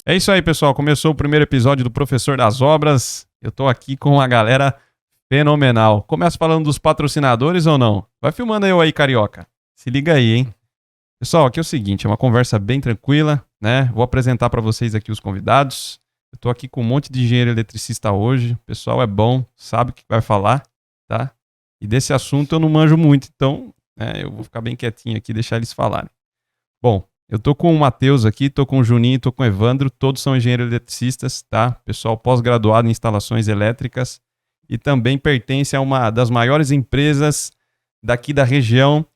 É isso aí, pessoal. Começou o primeiro episódio do Professor das Obras. Eu tô aqui com uma galera fenomenal. Começo falando dos patrocinadores ou não? Vai filmando eu aí, Carioca. Se liga aí, hein? Pessoal, aqui é o seguinte, é uma conversa bem tranquila, né? Vou apresentar para vocês aqui os convidados. Eu tô aqui com um monte de engenheiro eletricista hoje. O pessoal é bom, sabe o que vai falar, tá? E desse assunto eu não manjo muito, então eu vou ficar bem quietinho aqui e deixar eles falarem. Bom, eu tô com o Matheus aqui, tô com o Juninho, tô com o Evandro, todos são engenheiros eletricistas, tá? Pessoal pós-graduado em instalações elétricas e também pertence a uma das maiores empresas daqui da região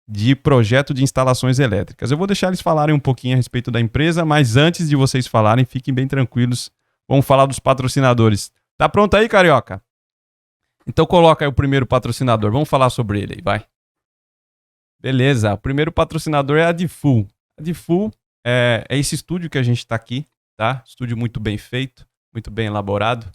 de projeto de instalações elétricas. Eu vou deixar eles falarem um pouquinho a respeito da empresa, mas antes de vocês falarem, fiquem bem tranquilos, vamos falar dos patrocinadores. Tá pronto aí, Carioca? Então coloca aí o primeiro patrocinador, vamos falar sobre ele aí, vai. Beleza, o primeiro patrocinador é a Difu. A Difu é esse estúdio que a gente está aqui, tá? Estúdio muito bem feito, muito bem elaborado.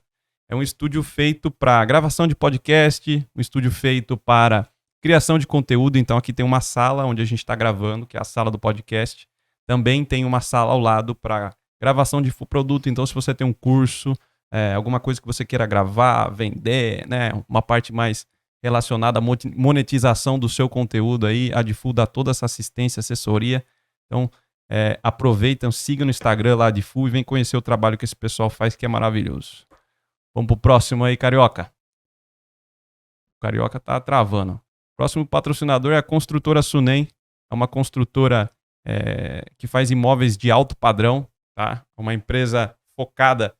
É um estúdio feito para gravação de podcast, um estúdio feito para criação de conteúdo. Então aqui tem uma sala onde a gente está gravando, que é a sala do podcast. Também tem uma sala ao lado para gravação de produto. Então se você tem um curso, alguma coisa que você queira gravar, vender, né? Uma parte mais relacionada à monetização do seu conteúdo aí, a Difu dá toda essa assistência, assessoria. Então, aproveitem, sigam no Instagram lá a Difu e vem conhecer o trabalho que esse pessoal faz, que é maravilhoso. Vamos pro próximo aí, Carioca. O Carioca tá travando. O próximo patrocinador é a construtora Sunem. É uma construtora que faz imóveis de alto padrão, tá? Uma empresa focada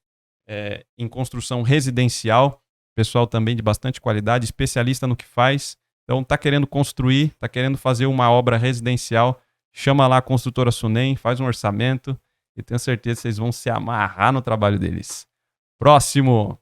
em construção residencial. Pessoal também de bastante qualidade, especialista no que faz. Então, tá querendo construir, tá querendo fazer uma obra residencial, chama lá a construtora Sunem, faz um orçamento e tenho certeza que vocês vão se amarrar no trabalho deles. Próximo.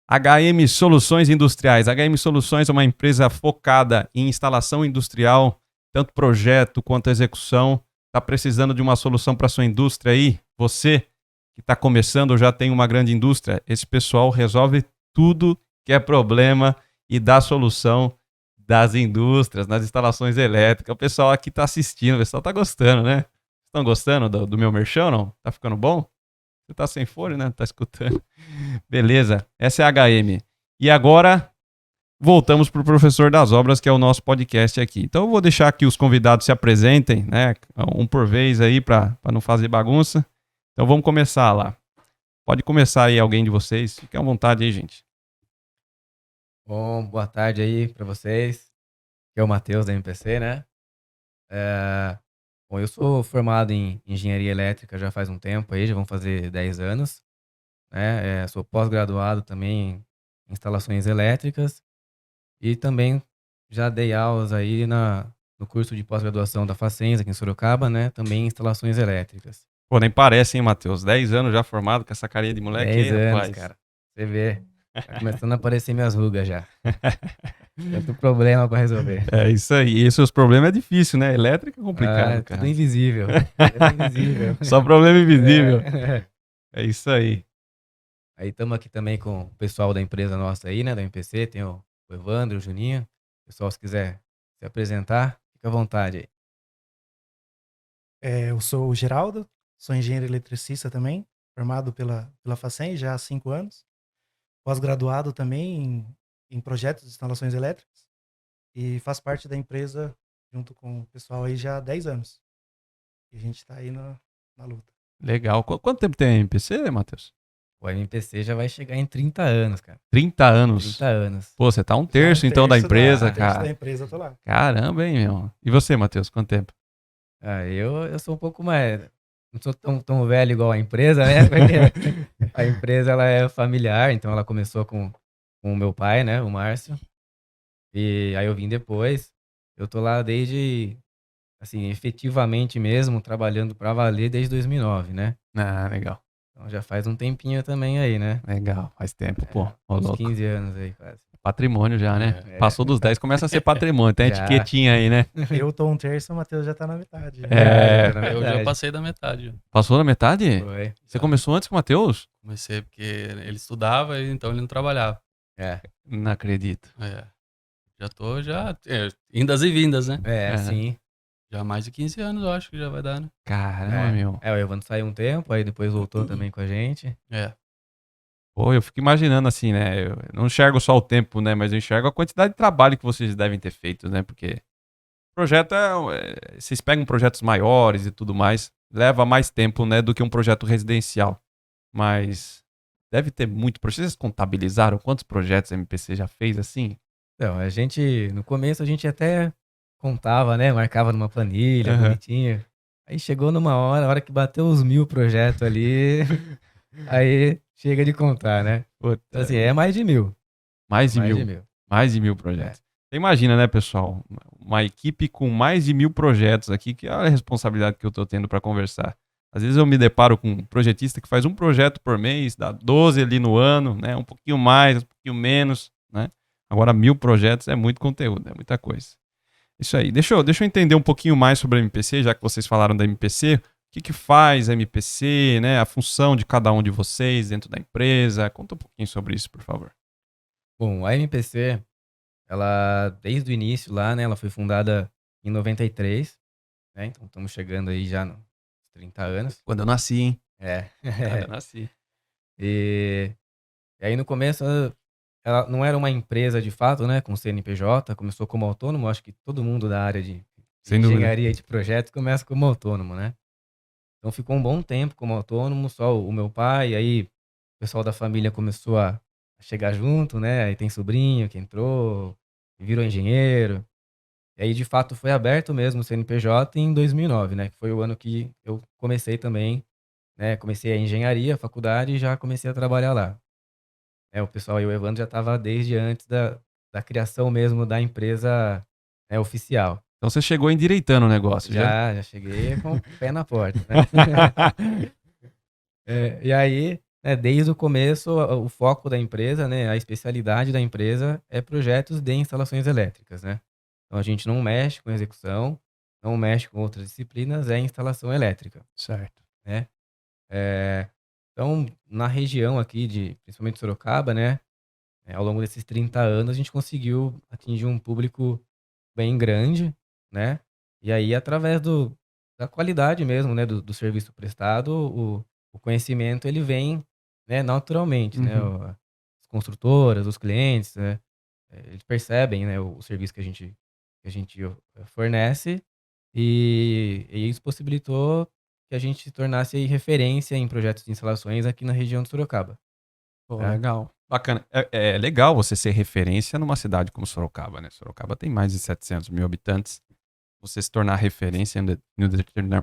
HM Soluções Industriais. HM Soluções é uma empresa focada em instalação industrial, tanto projeto quanto execução. Tá precisando de uma solução para sua indústria aí? Você que está começando ou já tem uma grande indústria, esse pessoal resolve tudo que é problema e dá solução das indústrias, nas instalações elétricas. O pessoal aqui está assistindo, o pessoal está gostando, né? Estão gostando do meu merchan, não? Tá ficando bom? Você tá sem fone, né? Tá escutando. Beleza, essa é a HM. E agora, voltamos para o Professor das Obras, que é o nosso podcast aqui. Então eu vou deixar que os convidados se apresentem, né? Um por vez aí, para não fazer bagunça. Então vamos começar lá. Pode começar aí alguém de vocês. Fique à vontade aí, gente. Bom, boa tarde aí para vocês. Aqui é o Matheus da MPC, né? Bom, eu sou formado em engenharia elétrica já faz um tempo aí, já vão fazer 10 anos. Né? Sou pós-graduado também em instalações elétricas e também já dei aulas aí no curso de pós-graduação da Facens aqui em Sorocaba, né? Também em instalações elétricas. Pô, nem parece, hein, Matheus? 10 anos já formado com essa carinha de moleque 10 aí, anos, rapaz. cara. Você vê. Tá começando a aparecer minhas rugas já. Tanto problema pra resolver. É isso aí. E seus problemas é difícil, né? Elétrica é complicado, cara. Tudo invisível. Tudo invisível. Só problema invisível. É isso aí. Aí estamos aqui também com o pessoal da empresa nossa aí, né? Da MPC. Tem o Evandro, o Juninho. Pessoal, se quiser se apresentar, fica à vontade aí. Eu sou o Geraldo, sou engenheiro eletricista também, formado pela Facen já há 5 anos. Pós-graduado também em projetos de instalações elétricas. E faço parte da empresa junto com o pessoal aí já há 10 anos. E a gente está aí na luta. Legal. Quanto tempo tem a MPC, Matheus? O MPC já vai chegar em 30 anos, cara. 30 anos? 30 anos. Pô, você tá um terço então da empresa, cara. Um terço da empresa eu tô lá. Caramba, hein, meu. E você, Matheus, quanto tempo? Eu sou um pouco mais... Não sou tão velho igual a empresa, né? Porque a empresa ela é familiar, então ela começou com o meu pai, né? O Márcio. E aí eu vim depois. Eu tô lá desde, assim, efetivamente mesmo, trabalhando pra valer desde 2009, né? Ah, legal. Então já faz um tempinho também aí, né? Legal, faz tempo, pô. Uns Louco. 15 anos aí, quase. Patrimônio já, né? Passou dos 10, começa a ser patrimônio. Tem Já. etiquetinha aí, né? Eu tô um terço, o Matheus já tá na metade. Eu já passei da metade. Passou da metade? Foi. Você começou antes que o Matheus? Comecei porque ele estudava, então ele não trabalhava. Não acredito. Já tô, indas e vindas, né? Sim. Já há mais de 15 anos, eu acho que já vai dar, né? Caramba, meu. O Evandro saiu um tempo, aí depois voltou também com a gente. É. Pô, eu fico imaginando assim, né? Eu não enxergo só o tempo, né? Mas eu enxergo a quantidade de trabalho que vocês devem ter feito, né? Porque o projeto vocês pegam projetos maiores e tudo mais, leva mais tempo, né? Do que um projeto residencial. Mas deve ter muito projeto. Vocês contabilizaram quantos projetos a MPC já fez assim? Então, no começo a gente até contava, né? Marcava numa planilha, Aham. bonitinho. Aí chegou numa hora, a hora que bateu os 1000 projetos ali, aí chega de contar, né? Puta, Então, assim, é mais de 1000. mais de Mais de mil. 1000. Mais de 1000 projetos. Você imagina, né, pessoal? Uma equipe com mais de 1000 projetos aqui, que é a responsabilidade que eu tô tendo para conversar. Às vezes eu me deparo com um projetista que faz um projeto por mês, dá 12 ali no ano, né? Um pouquinho mais, um pouquinho menos, né? Agora 1000 projetos é muito conteúdo, é muita coisa. Isso aí. Deixa eu entender um pouquinho mais sobre a MPC, já que vocês falaram da MPC. O que faz a MPC, né? A função de cada um de vocês dentro da empresa. Conta um pouquinho sobre isso, por favor. Bom, a MPC, ela, desde o início lá, né? Ela foi fundada em 93, né? Então estamos chegando aí já nos 30 anos. Quando eu nasci, hein? É. Quando eu nasci. E aí no começo ela não era uma empresa de fato, né, com CNPJ, começou como autônomo, acho que todo mundo da área de Sem dúvida. engenharia e de projetos começa como autônomo, né? Então ficou um bom tempo como autônomo, só o meu pai, aí o pessoal da família começou a chegar junto, né? Aí tem sobrinho que entrou, virou engenheiro. E aí de fato foi aberto mesmo o CNPJ em 2009, né, que foi o ano que eu comecei também, né, comecei a engenharia, a faculdade e já comecei a trabalhar lá. O pessoal aí, o Evandro já estava desde antes da criação mesmo da empresa, né, oficial. Então você chegou endireitando o negócio, já? Já cheguei com o pé na porta, né. E aí, né, desde o começo, o foco da empresa, né, a especialidade da empresa é projetos de instalações elétricas, né. Então a gente não mexe com execução, não mexe com outras disciplinas, é instalação elétrica, Certo. né. Eh, então, na região aqui principalmente Sorocaba, né, ao longo desses 30 anos, a gente conseguiu atingir um público bem grande, né? E aí, através da qualidade mesmo, né, do serviço prestado, o conhecimento ele vem, né, naturalmente, né? Uhum. As construtoras, os clientes, né? Eles percebem, né, o serviço que a gente fornece e isso possibilitou que a gente se tornasse aí referência em projetos de instalações aqui na região de Sorocaba. Pô, Né? legal. Bacana. É legal você ser referência numa cidade como Sorocaba, né? Sorocaba tem mais de 700 mil habitantes. Você se tornar referência em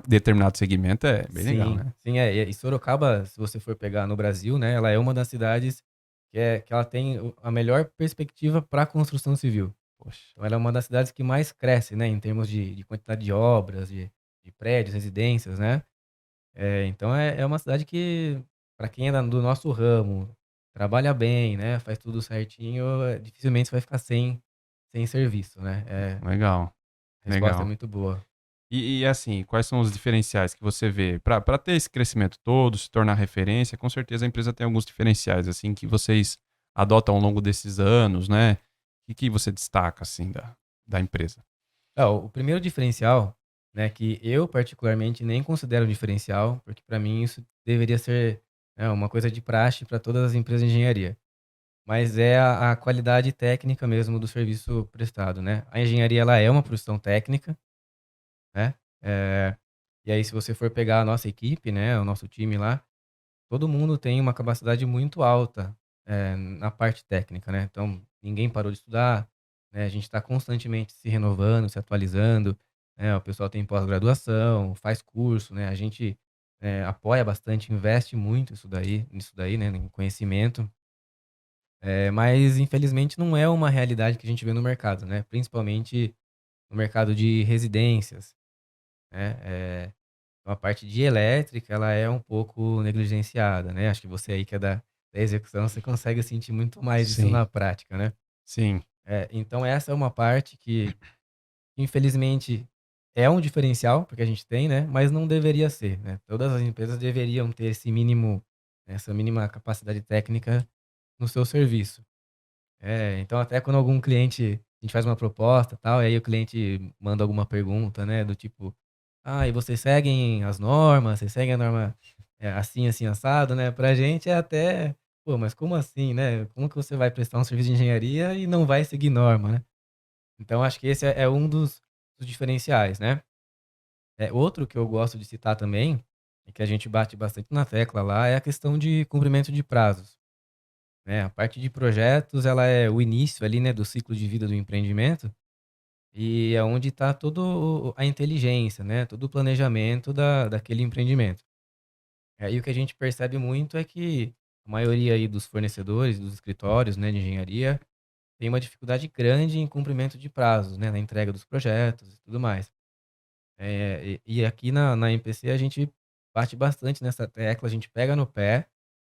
determinado segmento é bem legal, né? Sim, e Sorocaba, se você for pegar no Brasil, né, ela é uma das cidades que ela tem a melhor perspectiva para a construção civil. Poxa. Então ela é uma das cidades que mais cresce, né, em termos de quantidade de obras, de prédios, residências, né. Então é uma cidade que, para quem é do nosso ramo, trabalha bem, né, faz tudo certinho, dificilmente você vai ficar sem serviço, né. Legal. A resposta é Legal. muito boa. E assim, quais são os diferenciais que você vê? Para ter esse crescimento todo, se tornar referência, com certeza a empresa tem alguns diferenciais, assim, que vocês adotam ao longo desses anos, né? O que você destaca, assim, da empresa? O primeiro diferencial, né, que eu particularmente nem considero um diferencial, porque para mim isso deveria ser, né, uma coisa de praxe para todas as empresas de engenharia, mas é a qualidade técnica mesmo do serviço prestado, né. A engenharia ela é uma profissão técnica, né, e aí se você for pegar a nossa equipe, né, o nosso time lá, todo mundo tem uma capacidade muito alta, na parte técnica, né. Então ninguém parou de estudar, né, a gente está constantemente se renovando, se atualizando, né, o pessoal tem pós-graduação, faz curso, né, a gente, apoia bastante, investe muito nisso daí, né, em conhecimento. Mas infelizmente não é uma realidade que a gente vê no mercado, né, principalmente no mercado de residências, né. A parte de elétrica, ela é um pouco negligenciada, né. Acho que você aí que é da execução, você consegue sentir muito mais isso Sim, na prática, né. sim. Então essa é uma parte que, infelizmente, é um diferencial, porque a gente tem, né, mas não deveria ser, né. Todas as empresas deveriam ter essa mínima capacidade técnica no seu serviço. Então até quando algum cliente a gente faz uma proposta e tal, e aí o cliente manda alguma pergunta, né? Do tipo, e vocês seguem as normas? Vocês seguem a norma assim, assim, assado, né? Pra gente é até, pô, mas como assim, né? Como que você vai prestar um serviço de engenharia e não vai seguir norma, né? Então, acho que esse é um dos diferenciais, né? Outro que eu gosto de citar também, e que a gente bate bastante na tecla lá, é a questão de cumprimento de prazos, né? A parte de projetos, ela é o início ali, né, do ciclo de vida do empreendimento e é onde está toda a inteligência, né? Todo o planejamento daquele empreendimento. E o que a gente percebe muito é que a maioria aí dos fornecedores, dos escritórios, né, de engenharia, tem uma dificuldade grande em cumprimento de prazos, né, na entrega dos projetos e tudo mais. E aqui na MPC a gente bate bastante nessa tecla, a gente pega no pé,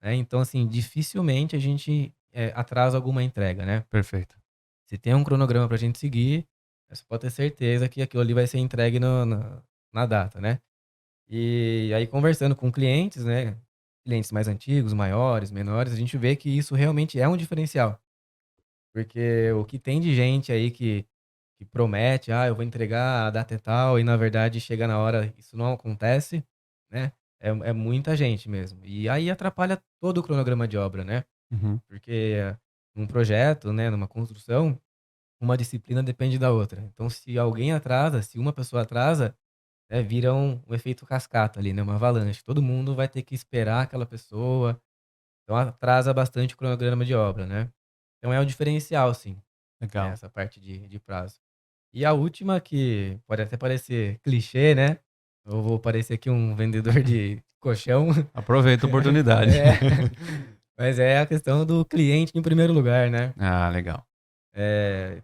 né? Então, assim, dificilmente a gente atrasa alguma entrega, né? Perfeito. Se tem um cronograma para a gente seguir, você pode ter certeza que aquilo ali vai ser entregue na data, né? E aí, conversando com clientes, né? Clientes mais antigos, maiores, menores, a gente vê que isso realmente é um diferencial. Porque o que tem de gente aí que promete, eu vou entregar a data e tal, e na verdade chega na hora, isso não acontece, né? É muita gente mesmo. E aí atrapalha todo o cronograma de obra, né? Uhum. Porque num projeto, né, numa construção, uma disciplina depende da outra. Então, se alguém atrasa, se uma pessoa atrasa, vira um efeito cascata ali, né? Uma avalanche. Todo mundo vai ter que esperar aquela pessoa. Então, atrasa bastante o cronograma de obra, né? Então, é um diferencial, sim, né, Legal. essa parte de prazo. E a última, que pode até parecer clichê, né? Eu vou parecer aqui um vendedor de colchão. Aproveita a oportunidade. É, mas é a questão do cliente em primeiro lugar, né? Ah, legal.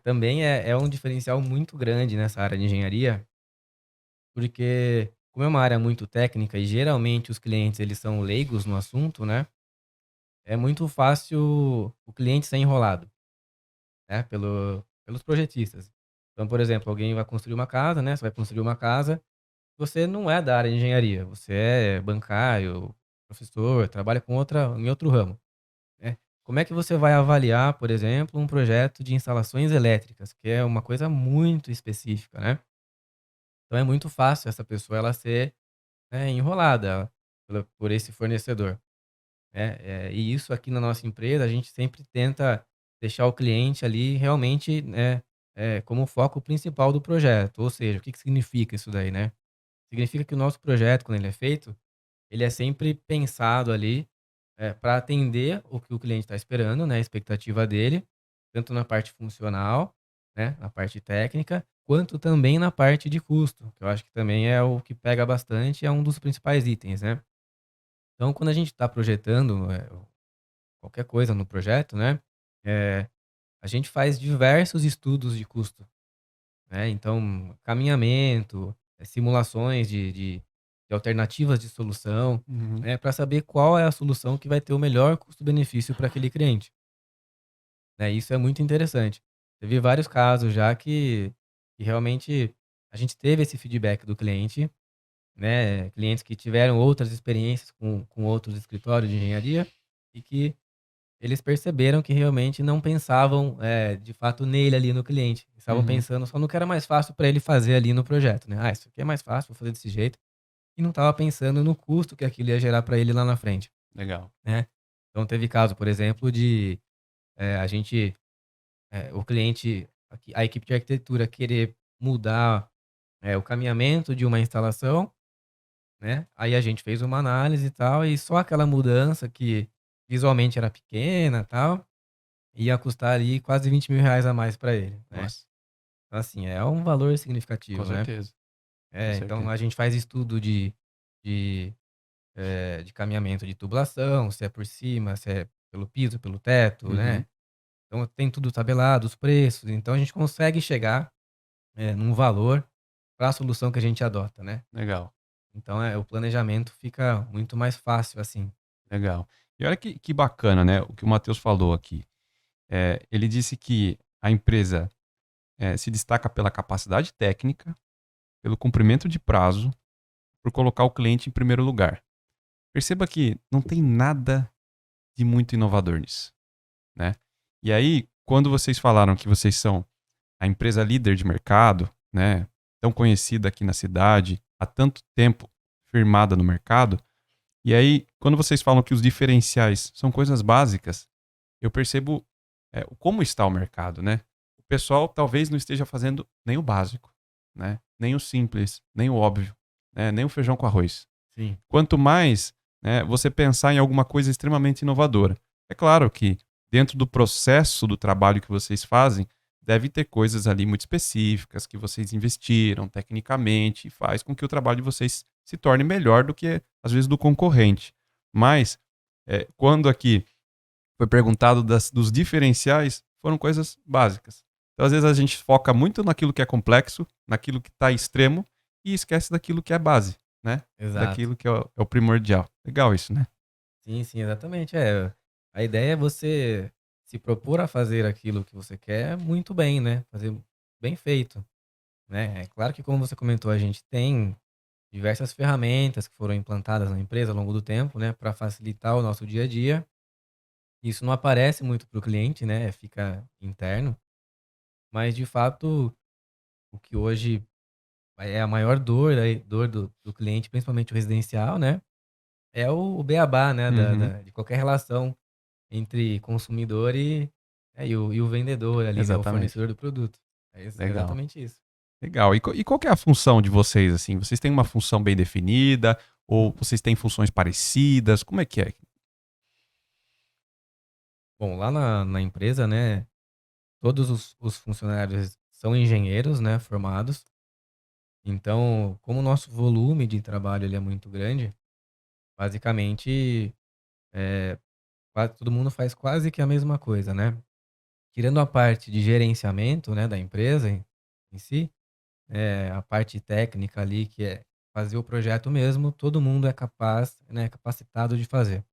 Também é um diferencial muito grande nessa área de engenharia, porque como é uma área muito técnica e geralmente os clientes eles são leigos no assunto, né? É muito fácil o cliente ser enrolado, né? Pelos projetistas. Então, por exemplo, alguém vai construir uma casa, né? Você vai construir uma casa. Você não é da área de engenharia, você é bancário, professor, trabalha em outro ramo, né. Como é que você vai avaliar, por exemplo, um projeto de instalações elétricas, que é uma coisa muito específica, né. Então é muito fácil essa pessoa ela ser, enrolada por esse fornecedor, né. E isso aqui na nossa empresa, a gente sempre tenta deixar o cliente ali realmente, né, como o foco principal do projeto. Ou seja, o que que significa isso daí, né? Significa que o nosso projeto, quando ele é feito, ele é sempre pensado ali, para atender o que o cliente está esperando, né, a expectativa dele, tanto na parte funcional, né, na parte técnica, quanto também na parte de custo, que eu acho que também é o que pega bastante, é um dos principais itens, né. Então, quando a gente está projetando, qualquer coisa no projeto, né, eh, a gente faz diversos estudos de custo, né. Então, caminhamento, simulações de alternativas de solução, Uhum. né, para saber qual é a solução que vai ter o melhor custo-benefício para aquele cliente, né. Isso é muito interessante. Teve vários casos já que realmente a gente teve esse feedback do cliente, né, clientes que tiveram outras experiências com outros escritórios de engenharia e que eles perceberam que realmente não pensavam, de fato nele ali no cliente. Estavam Uhum. pensando só no que era mais fácil para ele fazer ali no projeto, né. "Ah, isso aqui é mais fácil, vou fazer desse jeito", e não estava pensando no custo que aquilo ia gerar para ele lá na frente, Legal. né. Então teve caso, por exemplo, de, a gente, o cliente, a equipe de arquitetura querer mudar, o caminhamento de uma instalação, né, aí a gente fez uma análise e tal, e só aquela mudança que visualmente era pequena, tal, ia custar ali quase R$ 20.000 a mais para ele, né. Nossa, Então assim, é um valor com significativo, né. certeza. Com Então certeza. a gente faz estudo de, de caminhamento de tubulação, se é por cima, se é pelo piso, pelo teto, Uhum. né. Então tem tudo tabelado, os preços, então a gente consegue chegar, num valor para a solução que a gente adota, né. Legal, Então, o planejamento fica muito mais fácil assim. legal. E olha que bacana, né, o que o Matheus falou aqui. Ele disse que a empresa, se destaca pela capacidade técnica, pelo cumprimento de prazo, por colocar o cliente em primeiro lugar. Perceba que não tem nada de muito inovador nisso, né. E aí, quando vocês falaram que vocês são a empresa líder de mercado, né, tão conhecida aqui na cidade, há tanto tempo firmada no mercado. E aí, quando vocês falam que os diferenciais são coisas básicas, eu percebo como está o mercado, né? O pessoal talvez não esteja fazendo nem o básico, né? Nem o simples, nem o óbvio, né? Nem o feijão com arroz. Sim. Quanto mais, né, você pensar em alguma coisa extremamente inovadora. É claro que dentro do processo do trabalho que vocês fazem, deve ter coisas ali muito específicas que vocês investiram tecnicamente e faz com que o trabalho de vocês se torne melhor do que, às vezes, do concorrente. Mas, quando aqui foi perguntado dos diferenciais, foram coisas básicas. Então, às vezes, a gente foca muito naquilo que é complexo, naquilo que está extremo, e esquece daquilo que é base, né? Exato. Daquilo que é o primordial. Legal isso, né? Sim, exatamente. A ideia é você se propor a fazer aquilo que você quer muito bem, né? Fazer bem feito, né? É claro que, como você comentou, a gente tem diversas ferramentas que foram implantadas na empresa ao longo do tempo, né? Para facilitar o nosso dia a dia. Isso não aparece muito para o cliente, né? Fica interno. Mas, de fato, o que hoje é a maior dor, dor do cliente, principalmente o residencial, né? É o beabá, né? Uhum. De qualquer relação entre consumidor e o vendedor ali, né? O Exatamente. fornecedor do produto. É Legal. exatamente isso. Legal. E qual que é a função de vocês, assim? Vocês têm uma função bem definida? Ou vocês têm funções parecidas? Como é que é? Bom, lá na empresa, né? Todos os funcionários são engenheiros, né? Formados. Então, como o nosso volume de trabalho ele é muito grande, basicamente, todo mundo faz quase que a mesma coisa, né? Tirando a parte de gerenciamento, né, da empresa em si, a parte técnica ali, que é fazer o projeto mesmo, todo mundo é capaz, né, capacitado de fazer,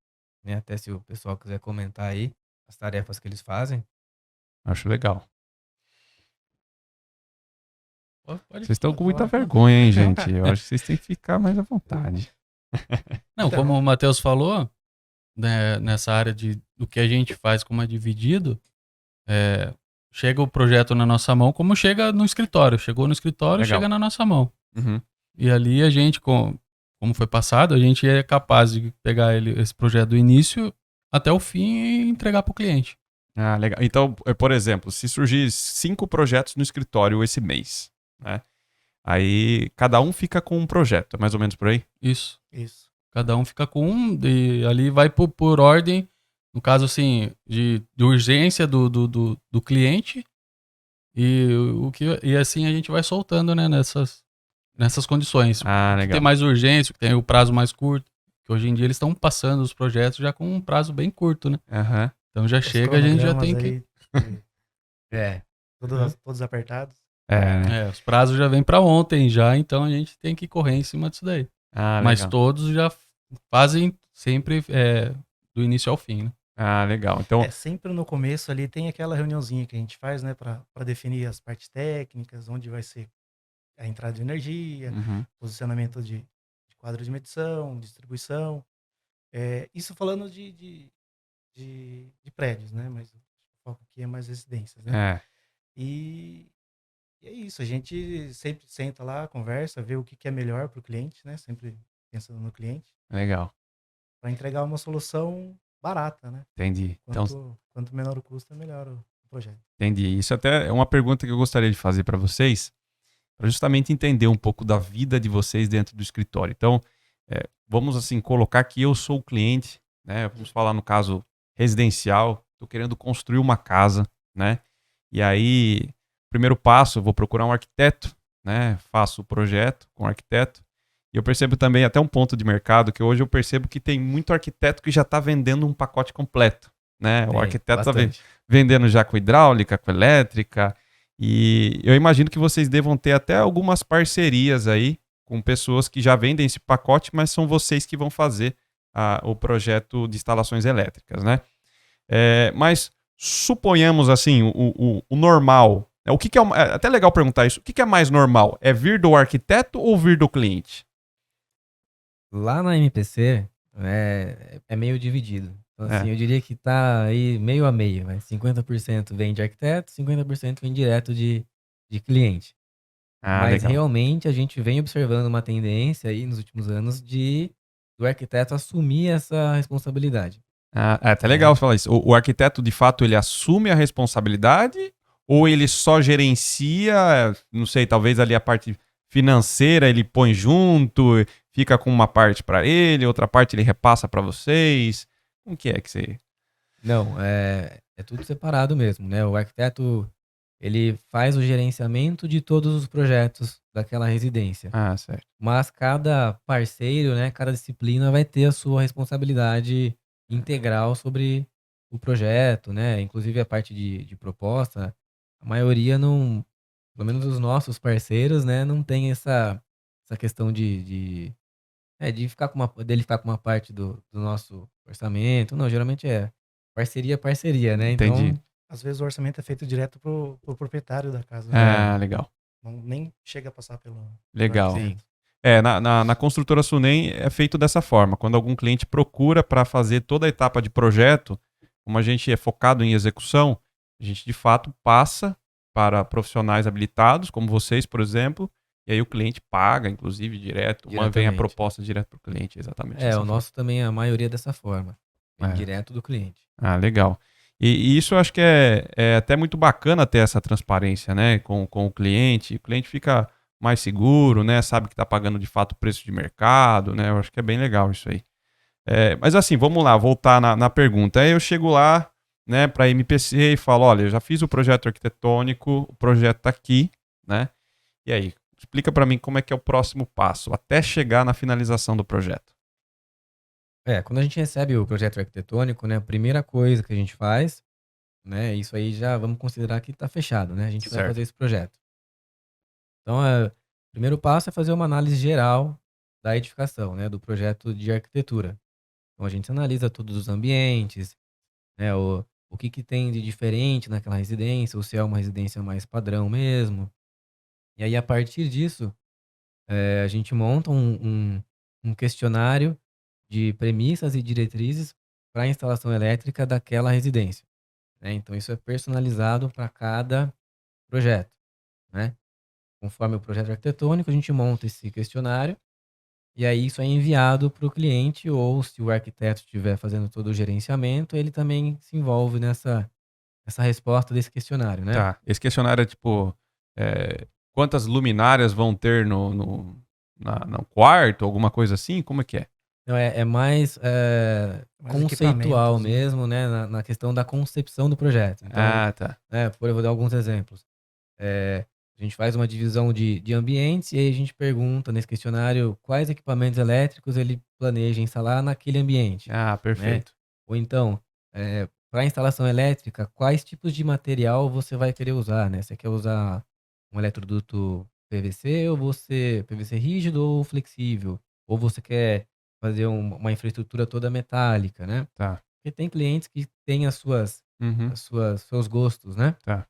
né? Até se o pessoal quiser comentar aí as tarefas que eles fazem. Acho legal. Pode Vocês estão com muita falar. vergonha, hein, gente? Eu acho que vocês têm que ficar mais à vontade. Não, Então. como o Matheus falou, né, nessa área do que a gente faz, como é dividido, chega o projeto na nossa mão, como chega no escritório. Chegou no escritório, Legal. chega na nossa mão. Uhum. E ali a gente, como foi passado, a gente é capaz de pegar esse projeto do início até o fim e entregar para o cliente. Ah, legal. Então, por exemplo, se surgir 5 projetos no escritório esse mês, né? Aí cada um fica com um projeto, é mais ou menos por aí? Isso. Isso. Cada um fica com um, e ali vai por ordem, no caso assim, de urgência do cliente, e assim a gente vai soltando, né, nessas condições. Ah, O que legal. tem mais urgência, o que tem o prazo mais curto, que hoje em dia eles estão passando os projetos já com um prazo bem curto, né? Aham. Então já Os chega, a gente já tem cronogramas que... aí, É, todos apertados. Né? os prazos já vêm para ontem já, então a gente tem que correr em cima disso daí. Ah, Mas legal. todos já fazem sempre do início ao fim, né? Ah, legal. Então, Sempre no começo ali tem aquela reuniãozinha que a gente faz, né, para definir as partes técnicas, onde vai ser a entrada de energia, uhum. posicionamento de quadro de medição, distribuição. Isso falando de prédios, né? Mas o foco aqui é mais residências, né? E é isso, a gente sempre senta lá, conversa, vê o que é melhor para o cliente, né? Sempre pensando no cliente, Legal. para entregar uma solução barata, né? Entendi. Então, Quanto menor o custo, melhor o projeto. entendi. Isso até é uma pergunta que eu gostaria de fazer para vocês, para justamente entender um pouco da vida de vocês dentro do escritório. Então, vamos assim colocar que eu sou o cliente, né? Vamos falar no caso residencial, estou querendo construir uma casa, né? E aí, primeiro passo, eu vou procurar um arquiteto, né? Faço o projeto com o arquiteto. E eu percebo também até um ponto de mercado que hoje eu percebo que tem muito arquiteto que já está vendendo um pacote completo, né? O arquiteto está vendendo já com hidráulica, com elétrica. E eu imagino que vocês devam ter até algumas parcerias aí com pessoas que já vendem esse pacote, mas são vocês que vão fazer o projeto de instalações elétricas, né? Mas suponhamos assim, o normal. O que é até legal perguntar isso. O que é mais normal? É vir do arquiteto ou vir do cliente? Lá na MPC é meio dividido. Então, assim, eu diria que tá aí meio a meio, né? 50% vem de arquiteto, 50% vem direto de de cliente. Ah, Mas legal. realmente a gente vem observando uma tendência aí nos últimos anos do arquiteto assumir essa responsabilidade, Ah, até legal né? você falar isso. O arquiteto, de fato, ele assume a responsabilidade ou ele só gerencia, não sei, talvez ali a parte financeira ele põe junto, fica com uma parte para ele, outra parte ele repassa para vocês? Como que é que você... Não, é tudo separado mesmo, né? O arquiteto, ele faz o gerenciamento de todos os projetos daquela residência. Ah, certo. Mas cada parceiro, né, cada disciplina vai ter a sua responsabilidade integral sobre o projeto, né? Inclusive a parte de proposta, a maioria não, pelo menos os nossos parceiros, né, não tem essa questão de ficar com dele ficar com uma parte do nosso orçamento. Não, geralmente é parceria, né? Entendi. Então, Às vezes o orçamento é feito direto pro proprietário da casa, né? Ah, legal. Nem chega a passar pelo Legal. arquiteto. Na construtora Sunem é feito dessa forma. Quando algum cliente procura para fazer toda a etapa de projeto, como a gente é focado em execução, a gente de fato passa para profissionais habilitados, como vocês, por exemplo, e aí o cliente paga, inclusive, direto. Vem a diretamente. proposta direto para o cliente, exatamente. É, dessa o forma. nosso também, a maioria dessa forma. Vem É. direto do cliente. Ah, legal. E isso eu acho que é até muito bacana ter essa transparência, né, com o cliente. O cliente fica mais seguro, né, sabe que está pagando de fato o preço de mercado, né, eu acho que é bem legal isso aí. Mas assim, vamos lá, voltar na pergunta. Aí eu chego lá, né, para a MPC e falo, olha, eu já fiz o projeto arquitetônico, o projeto está aqui, né, e aí, explica para mim como é que é o próximo passo, até chegar na finalização do projeto. Quando a gente recebe o projeto arquitetônico, né, a primeira coisa que a gente faz, né, isso aí já vamos considerar que está fechado, né? A gente vai Certo. fazer esse projeto. Então, o primeiro passo é fazer uma análise geral da edificação, né, do projeto de arquitetura. Então, a gente analisa todos os ambientes, né, o que tem de diferente naquela residência, ou se é uma residência mais padrão mesmo. E aí, a partir disso, a gente monta um questionário de premissas e diretrizes para a instalação elétrica daquela residência, né? Então isso é personalizado para cada projeto, né? Conforme o projeto arquitetônico, a gente monta esse questionário e aí isso é enviado para o cliente ou se o arquiteto estiver fazendo todo o gerenciamento, ele também se envolve nessa resposta desse questionário, né? Tá, esse questionário é tipo, quantas luminárias vão ter no quarto, alguma coisa assim? Como é que é? Então é mais Mais conceitual equipamentos, né? mesmo, né? Na questão da concepção do projeto. Então, Ah, tá. eu vou dar alguns exemplos. A gente faz uma divisão de ambientes e aí a gente pergunta nesse questionário quais equipamentos elétricos ele planeja instalar naquele ambiente, Ah, né? perfeito. Ou então, para instalação elétrica, quais tipos de material você vai querer usar, né? Você quer usar um eletroduto PVC ou PVC rígido ou flexível? Ou você quer fazer uma infraestrutura toda metálica, né? Tá. Porque tem clientes que têm Uhum, seus gostos, né? tá.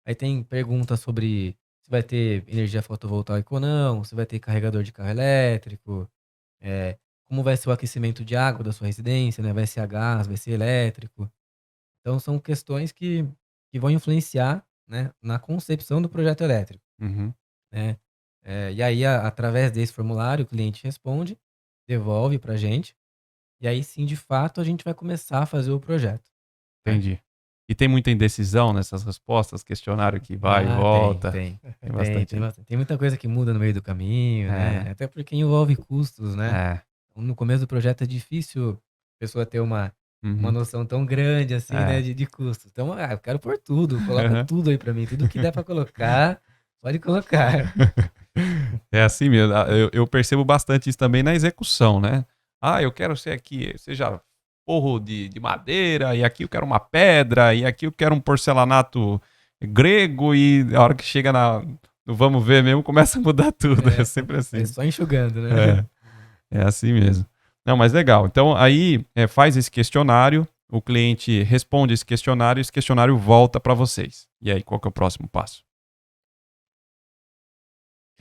Aí tem perguntas sobre se vai ter energia fotovoltaica ou não, se vai ter carregador de carro elétrico, como vai ser o aquecimento de água da sua residência, né? Vai ser a gás, vai ser elétrico. Então são questões que vão influenciar, né, na concepção do projeto elétrico, Uhum, né? E aí, através desse formulário, o cliente responde, devolve para a gente, e aí sim, de fato, a gente vai começar a fazer o projeto, né? entendi. E tem muita indecisão nessas respostas? Questionário que vai e Tem, volta? tem. Tem bastante, Tem né? bastante. Tem muita coisa que muda no meio do caminho, É, né? Até porque envolve custos, né? é. No começo do projeto é difícil a pessoa ter uma Uhum, noção tão grande assim, né, é. de custos. Então, eu quero pôr tudo, coloca Aham. tudo aí pra mim, tudo que der pra colocar, pode colocar. É assim mesmo. Eu percebo bastante isso também na execução, né? Ah, eu quero ser aqui, seja forro de madeira, e aqui eu quero uma pedra, e aqui eu quero um porcelanato grego, e a hora que chega no vamos ver mesmo, começa a mudar tudo. É sempre assim. Vai só enxugando, né? É assim mesmo. Não, mas legal. Então, aí faz esse questionário, o cliente responde esse questionário volta para vocês. E aí, qual que é o próximo passo?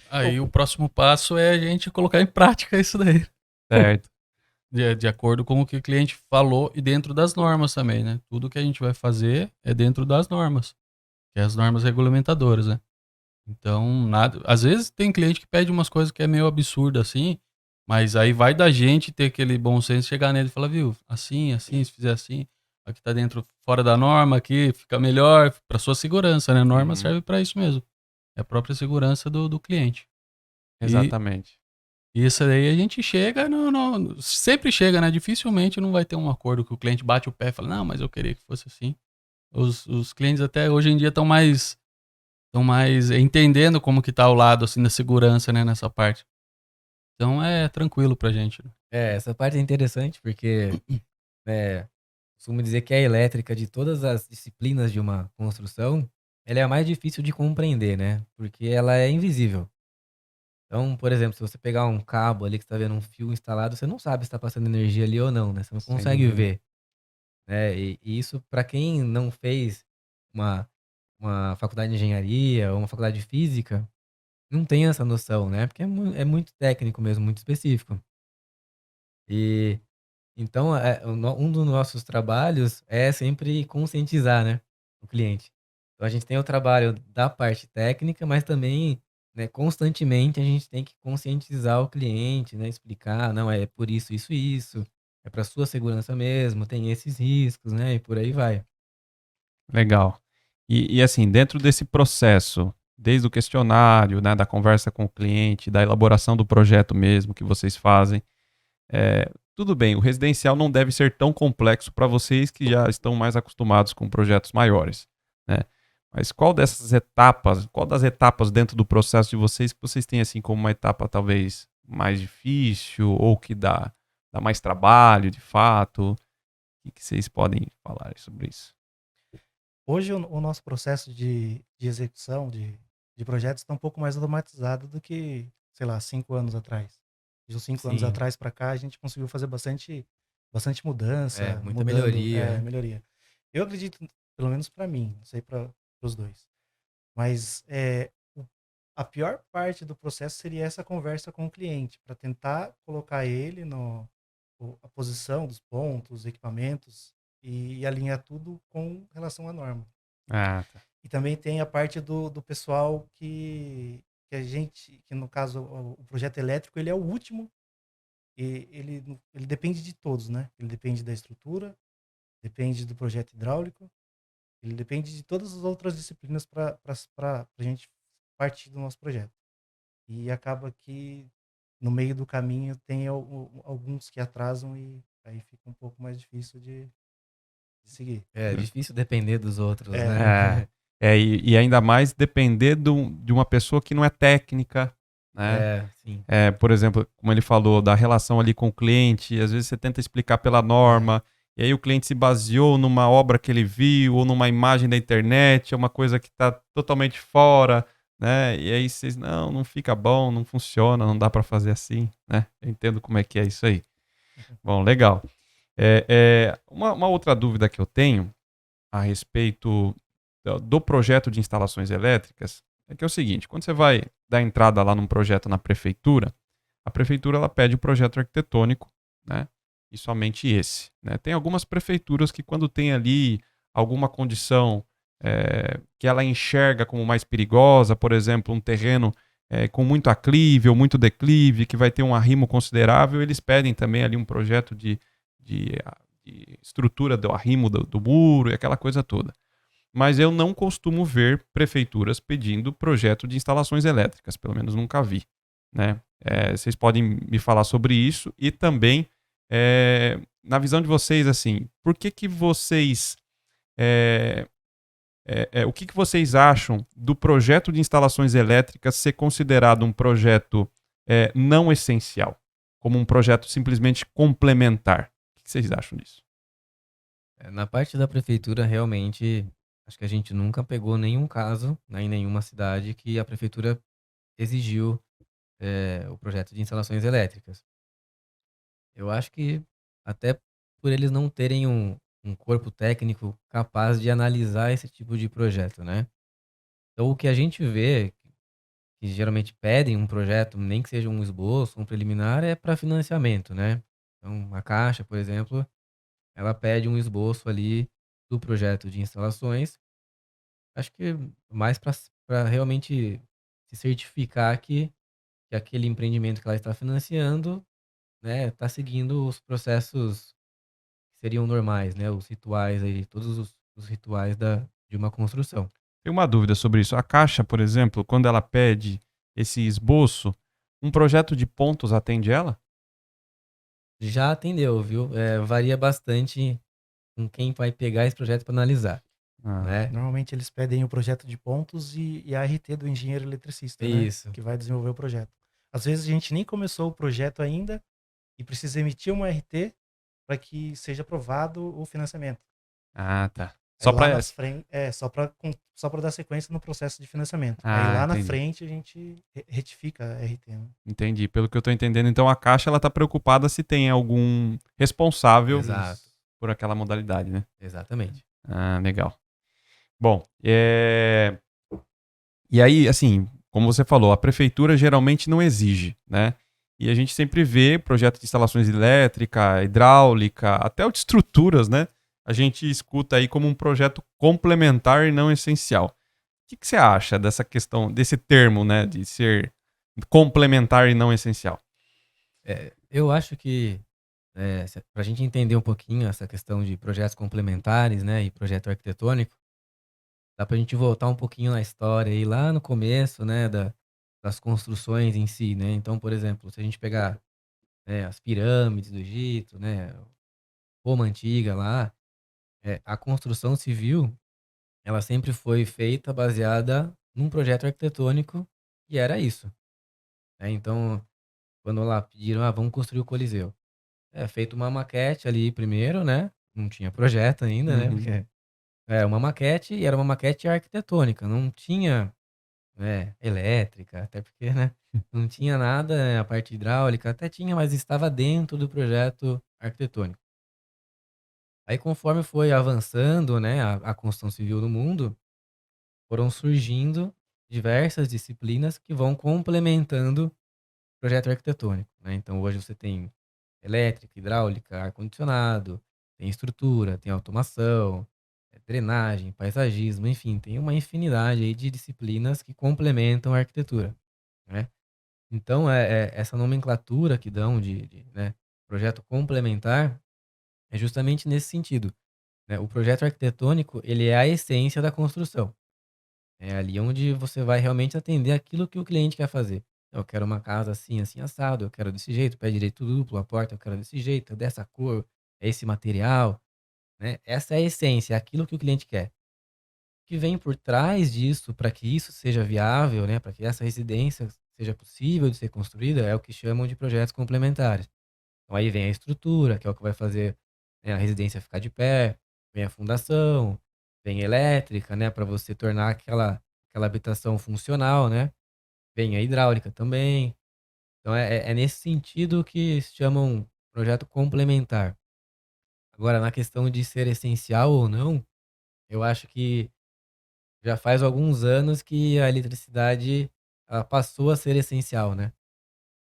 Aí o próximo passo é a gente colocar em prática isso daí. Certo. De acordo com o que o cliente falou e dentro das normas também, né? Tudo que a gente vai fazer é dentro das normas que é as normas regulamentadoras, né? Então, nada. Às vezes tem cliente que pede umas coisas que é meio absurdo assim, mas aí vai da gente ter aquele bom senso, chegar nele e falar, viu, assim, se fizer assim, aqui tá dentro, fora da norma, aqui fica melhor, pra sua segurança, né? A norma Uhum. serve pra isso mesmo. É a própria segurança do cliente. Exatamente. E isso aí a gente chega, sempre chega, né? Dificilmente não vai ter um acordo que o cliente bate o pé e fala, não, mas eu queria que fosse assim. Os clientes até hoje em dia estão mais entendendo como que tá o lado, assim, da segurança, né, nessa parte. Então é tranquilo pra gente. Né? Essa parte é interessante porque, costumo dizer que a elétrica de todas as disciplinas de uma construção, ela é a mais difícil de compreender, né? Porque ela é invisível. Então, por exemplo, se você pegar um cabo ali que você tá vendo um fio instalado, você não sabe se está passando energia ali ou não, né? Você não Sem consegue dúvida. ver, né? E isso, para quem não fez uma, uma faculdade de engenharia ou uma faculdade de física, não tem essa noção, né? Porque é muito técnico mesmo, muito específico. E então, um dos nossos trabalhos é sempre conscientizar, né, o cliente. Então a gente tem o trabalho da parte técnica, mas também, né, constantemente a gente tem que conscientizar o cliente, né, explicar, não, é por isso, isso, isso, é para sua segurança mesmo, tem esses riscos, né, e por aí vai. Legal. E assim, dentro desse processo, desde o questionário, né, da conversa com o cliente, da elaboração do projeto mesmo que vocês fazem, tudo bem, o residencial não deve ser tão complexo para vocês que já estão mais acostumados com projetos maiores, né? Mas qual das etapas dentro do processo de vocês que vocês têm assim como uma etapa talvez mais difícil ou que dá mais trabalho de fato? O que vocês podem falar sobre isso? Hoje o nosso processo de execução de projetos está um pouco mais automatizado do que, sei lá, 5 anos atrás. De uns 5 anos Sim, atrás para cá, a gente conseguiu fazer bastante mudança, muita mudando, melhoria. melhoria. Eu acredito, pelo menos para mim, não sei para os dois, mas a pior parte do processo seria essa conversa com o cliente, para tentar colocar ele a posição dos pontos, equipamentos e alinhar tudo com relação à norma. Ah, tá. E também tem a parte do pessoal que no caso, o projeto elétrico, ele é o último, e ele depende de todos, né? Ele depende da estrutura, depende do projeto hidráulico, ele depende de todas as outras disciplinas para a gente partir do nosso projeto. E acaba que no meio do caminho tem alguns que atrasam e aí fica um pouco mais difícil de seguir. É difícil depender dos outros, É, né? E ainda mais depender de uma pessoa que não é técnica, né? Sim. Por exemplo, como ele falou, da relação ali com o cliente, às vezes você tenta explicar pela norma, e aí o cliente se baseou numa obra que ele viu, ou numa imagem da internet, é uma coisa que está totalmente fora, né? E aí vocês, não fica bom, não funciona, não dá para fazer assim, né? Eu entendo como é que é isso aí. Bom, legal. Uma outra dúvida que eu tenho a respeito do projeto de instalações elétricas é que é o seguinte, quando você vai dar entrada lá num projeto na prefeitura, a prefeitura ela pede o projeto arquitetônico, né? E somente esse, né? Tem algumas prefeituras que quando tem ali alguma condição que ela enxerga como mais perigosa, por exemplo, um terreno com muito aclive ou muito declive, que vai ter um arrimo considerável, eles pedem também ali um projeto de estrutura do arrimo do muro e aquela coisa toda. Mas eu não costumo ver prefeituras pedindo projeto de instalações elétricas, pelo menos nunca vi, né? Vocês podem me falar sobre isso e também, na visão de vocês, assim, por que vocês, o que vocês acham do projeto de instalações elétricas ser considerado um projeto não essencial, como um projeto simplesmente complementar? O que vocês acham disso? Na parte da prefeitura, realmente, acho que a gente nunca pegou nenhum caso, né, em nenhuma cidade que a prefeitura exigiu o projeto de instalações elétricas. Eu acho que até por eles não terem um corpo técnico capaz de analisar esse tipo de projeto, né? Então, o que a gente vê, que geralmente pedem um projeto, nem que seja um esboço, um preliminar, é para financiamento, né? Então, a Caixa, por exemplo, ela pede um esboço ali do projeto de instalações Acho que mais para realmente se certificar que aquele empreendimento que ela está financiando, né, está seguindo os processos que seriam normais, né, os rituais aí, todos os rituais de uma construção. Tenho uma dúvida sobre isso. A Caixa, por exemplo, quando ela pede esse esboço, um projeto de pontos atende ela? Já atendeu, viu? Varia bastante com quem vai pegar esse projeto para analisar, Ah, né? Normalmente eles pedem o projeto de pontos e a RT do engenheiro eletricista, né? Isso, Que vai desenvolver o projeto. Às vezes a gente nem começou o projeto ainda e precisa emitir uma RT para que seja aprovado o financiamento. tá. Aí Só lá pra... na frente, só para dar sequência no processo de financiamento. Aí lá na entendi. frente a gente retifica a RT, né? Entendi. Pelo que eu tô entendendo, então a Caixa ela tá preocupada se tem algum responsável exato, por aquela modalidade, né? exatamente. Ah, legal. Bom, e aí, assim, como você falou, a prefeitura geralmente não exige, né? E a gente sempre vê projeto de instalações elétrica, hidráulica, até o de estruturas, né? A gente escuta aí como um projeto complementar e não essencial. O que você acha dessa questão, desse termo, né? De ser complementar e não essencial? Eu acho que para a gente entender um pouquinho essa questão de projetos complementares, né, e projeto arquitetônico, dá para a gente voltar um pouquinho na história aí lá no começo, né, das construções em si, né? Então, por exemplo, se a gente pegar, né, as pirâmides do Egito, né, Roma antiga lá, a construção civil, ela sempre foi feita baseada num projeto arquitetônico e era isso, né? Então, quando lá pediram, vamos construir o Coliseu. É feito uma maquete ali primeiro, né? Não tinha projeto ainda, né? Uhum. Porque é uma maquete e era uma maquete arquitetônica, não tinha, elétrica, até porque, né? Não tinha nada, né, a parte hidráulica até tinha, mas estava dentro do projeto arquitetônico. Aí conforme foi avançando, né, a construção civil no mundo, foram surgindo diversas disciplinas que vão complementando o projeto arquitetônico, né? Então hoje você tem elétrica, hidráulica, ar-condicionado, tem estrutura, tem automação, drenagem, paisagismo, enfim, tem uma infinidade aí de disciplinas que complementam a arquitetura, né? Então, essa nomenclatura que dão né, projeto complementar é justamente nesse sentido, né? O projeto arquitetônico, ele é a essência da construção. É ali onde você vai realmente atender aquilo que o cliente quer fazer. Eu quero uma casa assim, assim, assado, eu quero desse jeito, pé direito duplo, a porta eu quero desse jeito, dessa cor, é esse material, né? Essa é a essência, é aquilo que o cliente quer. O que vem por trás disso, para que isso seja viável, né? Para que essa residência seja possível de ser construída, é o que chamam de projetos complementares. Então aí vem a estrutura, que é o que vai fazer, né, a residência ficar de pé, vem a fundação, vem a elétrica, né, para você tornar aquela habitação funcional, né? Vem a hidráulica também. Então é nesse sentido que se chama um projeto complementar. Agora, na questão de ser essencial ou não, eu acho que já faz alguns anos que a eletricidade ela passou a ser essencial, né?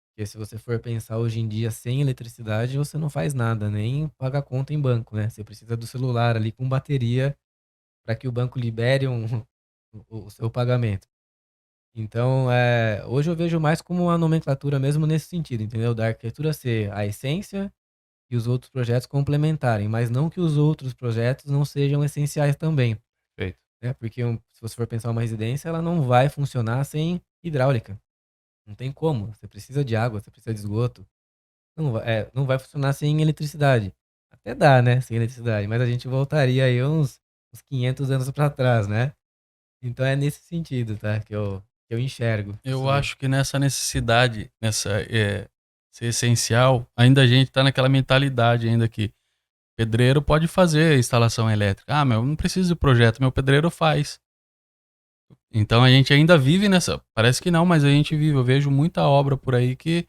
Porque se você for pensar hoje em dia, sem eletricidade, você não faz nada, nem paga conta em banco, né? Você precisa do celular ali com bateria para que o banco libere o seu pagamento. Então, hoje eu vejo mais como uma nomenclatura mesmo nesse sentido, entendeu? Da arquitetura ser a essência e os outros projetos complementarem, mas não que os outros projetos não sejam essenciais também, Perfeito. né? Porque se você for pensar uma residência, ela não vai funcionar sem hidráulica. Não tem como. Você precisa de água, você precisa de esgoto. Não vai funcionar sem eletricidade. Até dá, né? Sem eletricidade, mas a gente voltaria aí uns 500 anos para trás, né? Então é nesse sentido, tá? Que eu enxergo isso Eu daí. acho que nessa necessidade, ser essencial, ainda a gente tá naquela mentalidade ainda que pedreiro pode fazer a instalação elétrica. Ah, meu, não preciso de projeto, meu pedreiro faz. Então a gente ainda vive nessa. Parece que não, mas a gente vive. Eu vejo muita obra por aí que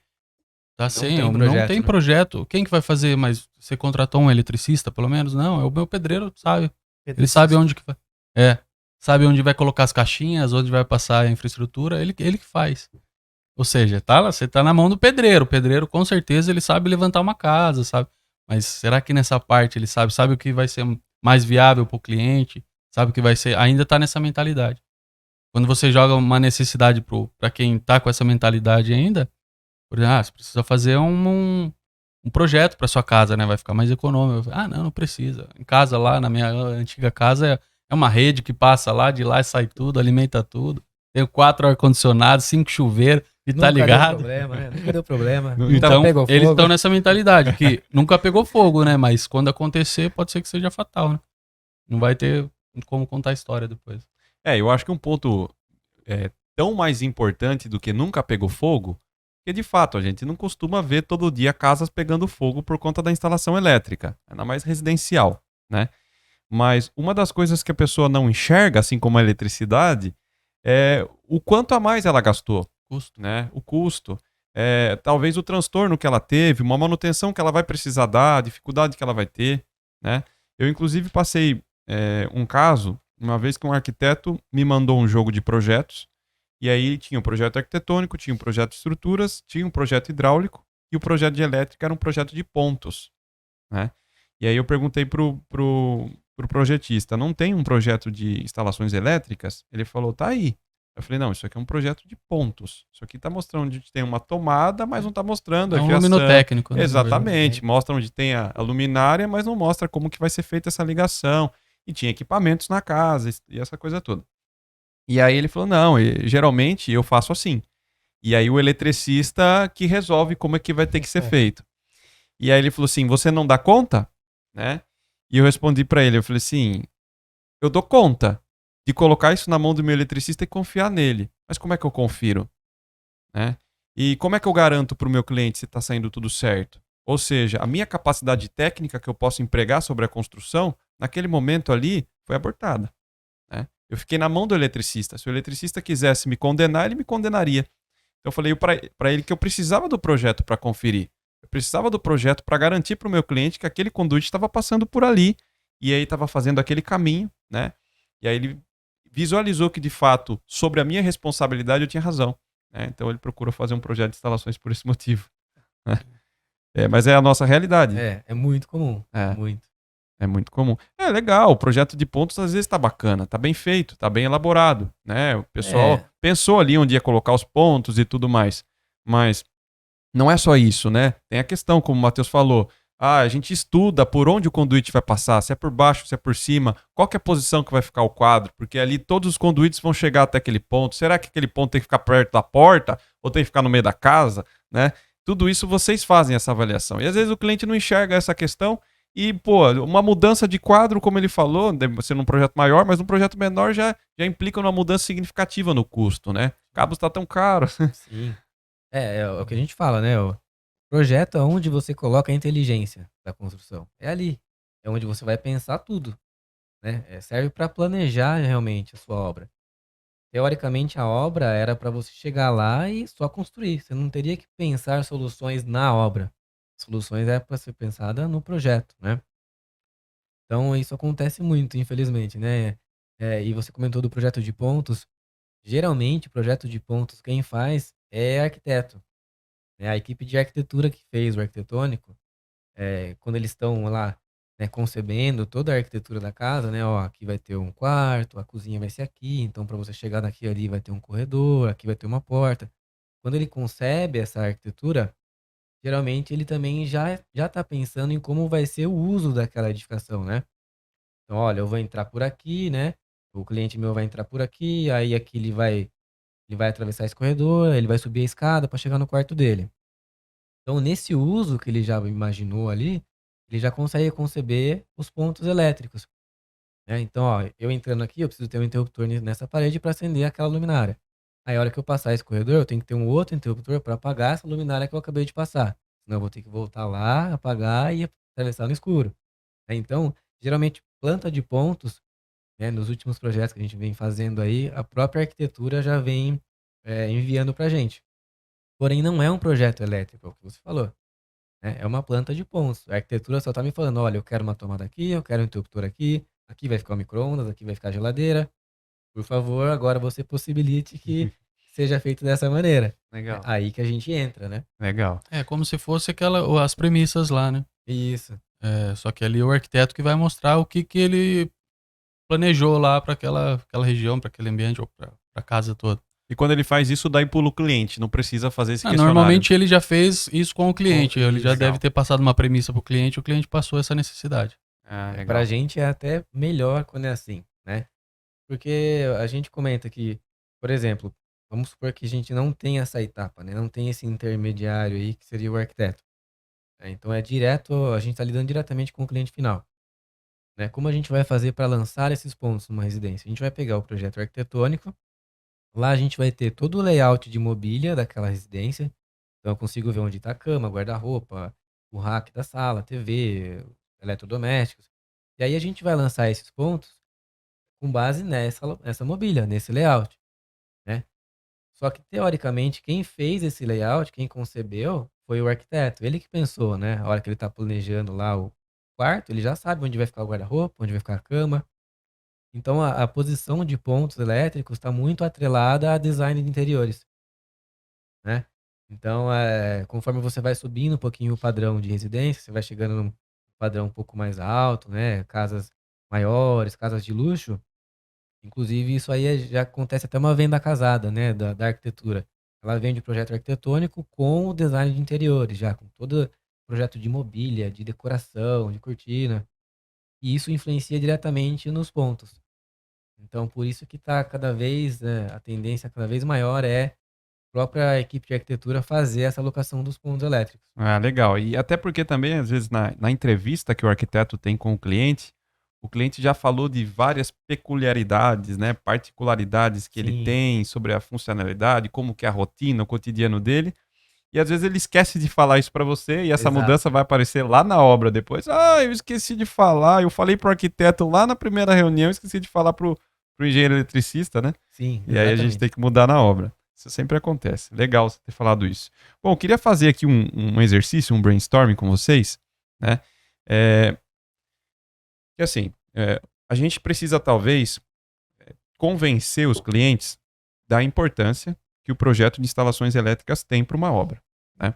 tá sem, tem não projeto, tem né? projeto. Quem que vai fazer? Mas você contratou um eletricista, pelo menos? Não, é o meu pedreiro, sabe? Ele sabe onde que vai. Sabe onde vai colocar as caixinhas, onde vai passar a infraestrutura, ele que faz. Ou seja, você tá na mão do pedreiro. O pedreiro, com certeza, ele sabe levantar uma casa, sabe? Mas será que nessa parte ele sabe o que vai ser mais viável para o cliente? sabe que vai ser, ainda tá nessa mentalidade. Quando você joga uma necessidade pra quem tá com essa mentalidade ainda, por exemplo, você precisa fazer um projeto pra sua casa, né? Vai ficar mais econômico. Não precisa. Em casa lá, na minha antiga casa, é uma rede que passa lá, de lá sai tudo, alimenta tudo. Tenho 4 ar-condicionados, 5 chuveiros, e tá ligado. Deu problema, né? Nunca deu problema. Então, Nunca pegou eles fogo. estão nessa mentalidade, que nunca pegou fogo, né? Mas quando acontecer, pode ser que seja fatal, né? Não vai ter como contar a história depois. Eu acho que um ponto tão mais importante do que nunca pegou fogo, porque de fato a gente não costuma ver todo dia casas pegando fogo por conta da instalação elétrica, ainda mais residencial, né? Mas uma das coisas que a pessoa não enxerga, assim como a eletricidade, é o quanto a mais ela gastou, Custo. né? O custo, talvez o transtorno que ela teve, uma manutenção que ela vai precisar dar, a dificuldade que ela vai ter, né? Eu inclusive passei um caso, uma vez que um arquiteto me mandou um jogo de projetos, e aí tinha um projeto arquitetônico, tinha um projeto de estruturas, tinha um projeto hidráulico, e o projeto de elétrica era um projeto de pontos, né? E aí eu perguntei pro projetista, não tem um projeto de instalações elétricas? Ele falou, tá aí. Eu falei, não, isso aqui é um projeto de pontos. Isso aqui tá mostrando onde tem uma tomada, mas não tá mostrando É a um fiação. luminotécnico, né? Exatamente, mostra onde tem a luminária, mas não mostra como que vai ser feita essa ligação. E tinha equipamentos na casa e essa coisa toda. E aí ele falou, não, geralmente eu faço assim. E aí o eletricista que resolve como é que vai ter que ser feito. E aí ele falou assim, você não dá conta? Né? E eu respondi pra ele, eu falei assim, eu dou conta de colocar isso na mão do meu eletricista e confiar nele. Mas como é que eu confiro? Né? E como é que eu garanto pro meu cliente se tá saindo tudo certo? Ou seja, a minha capacidade técnica que eu posso empregar sobre a construção, naquele momento ali, foi abortada. Né? Eu fiquei na mão do eletricista. Se o eletricista quisesse me condenar, ele me condenaria. Então eu falei para ele que eu precisava do projeto para conferir. Eu precisava do projeto para garantir para o meu cliente que aquele conduíte estava passando por ali e aí estava fazendo aquele caminho, né? E aí ele visualizou que de fato, sobre a minha responsabilidade, eu tinha razão. Né? Então ele procurou fazer um projeto de instalações por esse motivo. Né? Mas é a nossa realidade. É muito comum. É. Muito. É muito comum. É legal, o projeto de pontos às vezes tá bacana, tá bem feito, tá bem elaborado, né? O pessoal pensou ali onde ia colocar os pontos e tudo mais. Mas não é só isso, né? Tem a questão, como o Matheus falou, a gente estuda por onde o conduíte vai passar, se é por baixo, se é por cima, qual que é a posição que vai ficar o quadro, porque ali todos os conduítes vão chegar até aquele ponto. Será que aquele ponto tem que ficar perto da porta ou tem que ficar no meio da casa, né? Tudo isso vocês fazem essa avaliação. E às vezes o cliente não enxerga essa questão. E, pô, uma mudança de quadro, como ele falou, deve ser num projeto maior, mas num projeto menor já implica uma mudança significativa no custo, né? O cabo está tão caro. Sim. É o que a gente fala, né? O projeto é onde você coloca a inteligência da construção. É ali. É onde você vai pensar tudo. Né? Serve para planejar realmente a sua obra. Teoricamente, a obra era para você chegar lá e só construir. Você não teria que pensar soluções na obra. Soluções é para ser pensada no projeto, né? Então, isso acontece muito, infelizmente, né? E você comentou do projeto de pontos. Geralmente, o projeto de pontos, quem faz é arquiteto. Né? A equipe de arquitetura que fez o arquitetônico, quando eles estão lá, né, concebendo toda a arquitetura da casa, né? Ó, aqui vai ter um quarto, a cozinha vai ser aqui, então para você chegar daqui ali vai ter um corredor, aqui vai ter uma porta. Quando ele concebe essa arquitetura, geralmente ele também já está pensando em como vai ser o uso daquela edificação, né? Então, olha, eu vou entrar por aqui, né? O cliente meu vai entrar por aqui, aí aqui ele vai atravessar esse corredor, ele vai subir a escada para chegar no quarto dele. Então, nesse uso que ele já imaginou ali, ele já consegue conceber os pontos elétricos. Né? Então, ó, eu entrando aqui, eu preciso ter um interruptor nessa parede para acender aquela luminária. Aí, a hora que eu passar esse corredor, eu tenho que ter um outro interruptor para apagar essa luminária que eu acabei de passar. Senão, eu vou ter que voltar lá, apagar e atravessar no escuro. Então, geralmente, planta de pontos, né, nos últimos projetos que a gente vem fazendo aí, a própria arquitetura já vem enviando para a gente. Porém, não é um projeto elétrico, é o que você falou. Né? É uma planta de pontos. A arquitetura só está me falando, olha, eu quero uma tomada aqui, eu quero um interruptor aqui vai ficar o micro-ondas, aqui vai ficar a geladeira. Por favor, agora você possibilite que seja feito dessa maneira. Legal. É aí que a gente entra, né? Legal. É como se fosse as premissas lá, né? Isso. Só que ali é o arquiteto que vai mostrar o que ele planejou lá para aquela região, para aquele ambiente ou para a casa toda. E quando ele faz isso, dá pulo o cliente, não precisa fazer esse questionário. Normalmente ele já fez isso com o cliente, ele já legal. deve ter passado uma premissa para o cliente passou essa necessidade. Legal. Pra gente é até melhor quando é assim, né? Porque a gente comenta que, por exemplo, vamos supor que a gente não tem essa etapa, né? Não tem esse intermediário aí que seria o arquiteto. Então é direto, a gente está lidando diretamente com o cliente final. Né? Como a gente vai fazer para lançar esses pontos numa residência? A gente vai pegar o projeto arquitetônico, lá a gente vai ter todo o layout de mobília daquela residência. Então eu consigo ver onde está a cama, guarda-roupa, o rack da sala, TV, eletrodomésticos. E aí a gente vai lançar esses pontos com base nessa mobília, nesse layout, né? Só que, teoricamente, quem fez esse layout, quem concebeu, foi o arquiteto. Ele que pensou, né? A hora que ele está planejando lá o quarto, ele já sabe onde vai ficar o guarda-roupa, onde vai ficar a cama. Então, a posição de pontos elétricos está muito atrelada a design de interiores, né? Então, conforme você vai subindo um pouquinho o padrão de residência, você vai chegando num padrão um pouco mais alto, né? Casas maiores, casas de luxo. Inclusive, isso aí já acontece até uma venda casada, né? Da arquitetura. Ela vende o projeto arquitetônico com o design de interiores, já com todo o projeto de mobília, de decoração, de cortina. E isso influencia diretamente nos pontos. Então, por isso que está cada vez, a tendência cada vez maior é a própria equipe de arquitetura fazer essa alocação dos pontos elétricos. Legal. E até porque também, às vezes, na entrevista que o arquiteto tem com o cliente já falou de várias peculiaridades, né, particularidades que ele Sim. tem sobre a funcionalidade, como que é a rotina, o cotidiano dele. E às vezes ele esquece de falar isso para você e essa Exato. mudança vai aparecer lá na obra depois. Eu esqueci de falar, eu falei pro arquiteto lá na primeira reunião, esqueci de falar pro engenheiro eletricista, né? Sim, E aí a gente tem que mudar na obra. Isso sempre acontece. Legal você ter falado isso. Bom, eu queria fazer aqui um exercício, um brainstorming com vocês, né? Que assim, a gente precisa talvez convencer os clientes da importância que o projeto de instalações elétricas tem para uma obra, né?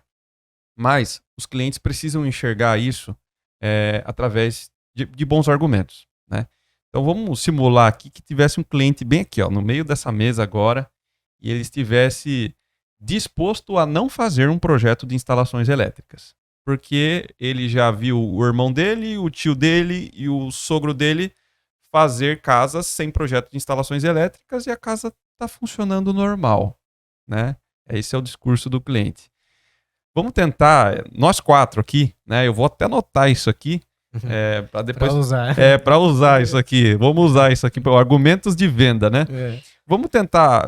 Mas os clientes precisam enxergar isso através de bons argumentos, né? Então vamos simular aqui que tivesse um cliente bem aqui, ó, no meio dessa mesa agora, e ele estivesse disposto a não fazer um projeto de instalações elétricas. Porque ele já viu o irmão dele, o tio dele e o sogro dele fazer casas sem projeto de instalações elétricas e a casa está funcionando normal, né? Esse é o discurso do cliente. Vamos tentar, nós quatro aqui, né? Eu vou até anotar isso aqui para depois para usar isso aqui. Vamos usar isso aqui para argumentos de venda, né? Vamos tentar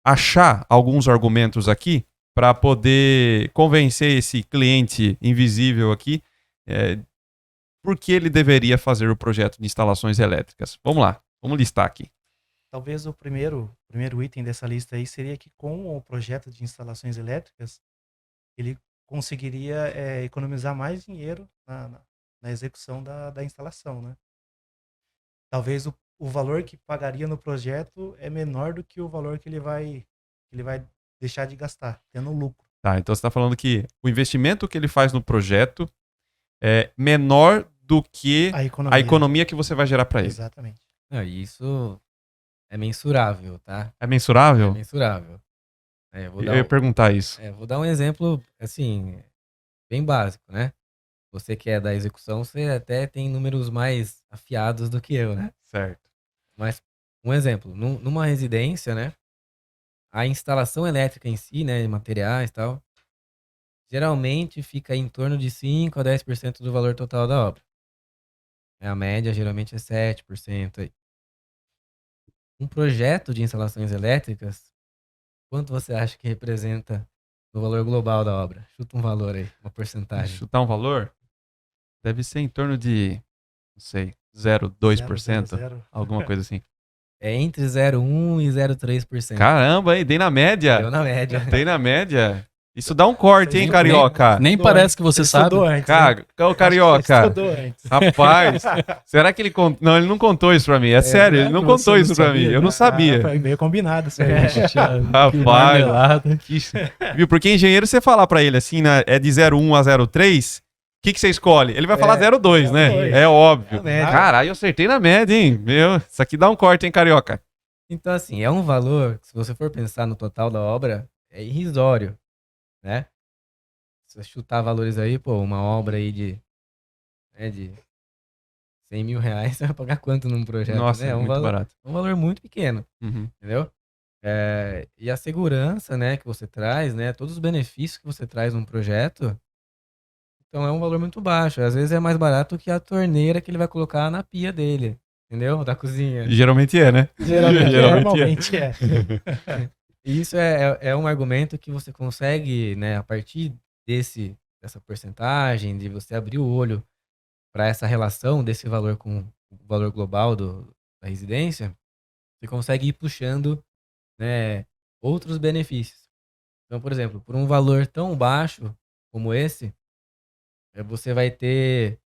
achar alguns argumentos aqui para poder convencer esse cliente invisível aqui por que ele deveria fazer o projeto de instalações elétricas. Vamos lá, vamos listar aqui. Talvez o primeiro item dessa lista aí seria que com o projeto de instalações elétricas, ele conseguiria economizar mais dinheiro na execução da instalação, né? Talvez o valor que pagaria no projeto é menor do que o valor que ele vai deixar de gastar, tendo lucro. Tá, então você está falando que o investimento que ele faz no projeto é menor do que a economia que você vai gerar para ele. Exatamente. Isso é mensurável, tá? É mensurável? É mensurável. Eu ia perguntar isso. Vou dar um exemplo, assim, bem básico, né? Você que é da execução, você até tem números mais afiados do que eu, né? Certo. Mas, um exemplo, numa residência, né? A instalação elétrica em si, né? Materiais e tal, geralmente fica em torno de 5 a 10% do valor total da obra. A média geralmente é 7% aí. Um projeto de instalações elétricas, quanto você acha que representa no valor global da obra? Chuta um valor aí, uma porcentagem. Chutar um valor? Deve ser em torno de, não sei, 0,2%, 0,00. alguma coisa assim. É entre 0,1% e 0,3%. Caramba, aí, dei na média. Deu na média. Dei na média. Isso dá um corte, hein, Carioca? Nem parece que você sabe. Ô, Carioca. Estudou antes. Rapaz, será que ele contou? Não, ele não contou isso pra mim. É sério, ele não contou isso pra mim. Eu não sabia. Foi meio combinado isso aí. Rapaz. Viu? Porque engenheiro, você falar pra ele assim, né, é de 0,1 a 0,3, que você escolhe? Ele vai falar 0,2, né? 0,2. É óbvio. É a média. Caralho, eu acertei na média, hein? Meu, isso aqui dá um corte, hein, Carioca? Então, assim, é um valor que, se você for pensar no total da obra, é irrisório, né? Se você chutar valores aí, pô, uma obra aí de 100 mil reais, você vai pagar quanto num projeto, Nossa, né? é muito barato. Um valor muito pequeno, Uhum. entendeu? E a segurança, né, que você traz, né? Todos os benefícios que você traz num projeto, então é um valor muito baixo. Às vezes é mais barato que a torneira que ele vai colocar na pia dele, entendeu? Da cozinha. Geralmente é, né? Normalmente é. E isso é um argumento que você consegue, né, a partir dessa porcentagem, de você abrir o olho para essa relação desse valor com o valor global da residência, você consegue ir puxando, né, outros benefícios. Então, por exemplo, por um valor tão baixo como esse, você vai ter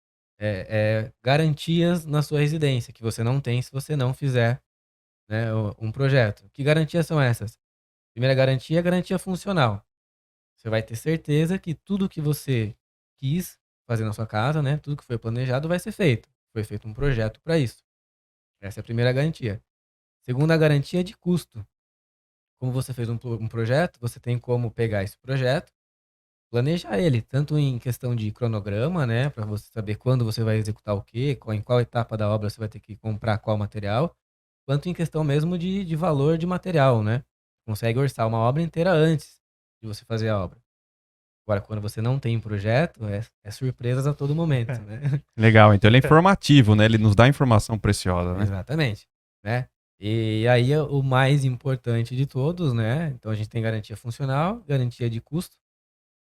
garantias na sua residência que você não tem se você não fizer, né, um projeto. Que garantias são essas? Primeira garantia é a garantia funcional. Você vai ter certeza que tudo que você quis fazer na sua casa, né, tudo que foi planejado vai ser feito. Foi feito um projeto para isso. Essa é a primeira garantia. Segunda garantia é de custo. Como você fez um projeto, você tem como pegar esse projeto, planejar ele, tanto em questão de cronograma, né, para você saber quando você vai executar o quê, em qual etapa da obra você vai ter que comprar qual material, quanto em questão mesmo de valor de material, né? Consegue orçar uma obra inteira antes de você fazer a obra. Agora, quando você não tem um projeto, é surpresas a todo momento, né? Legal, então ele é informativo, né? Ele nos dá informação preciosa, né? Exatamente, né? E aí é o mais importante de todos, né? Então a gente tem garantia funcional, garantia de custo,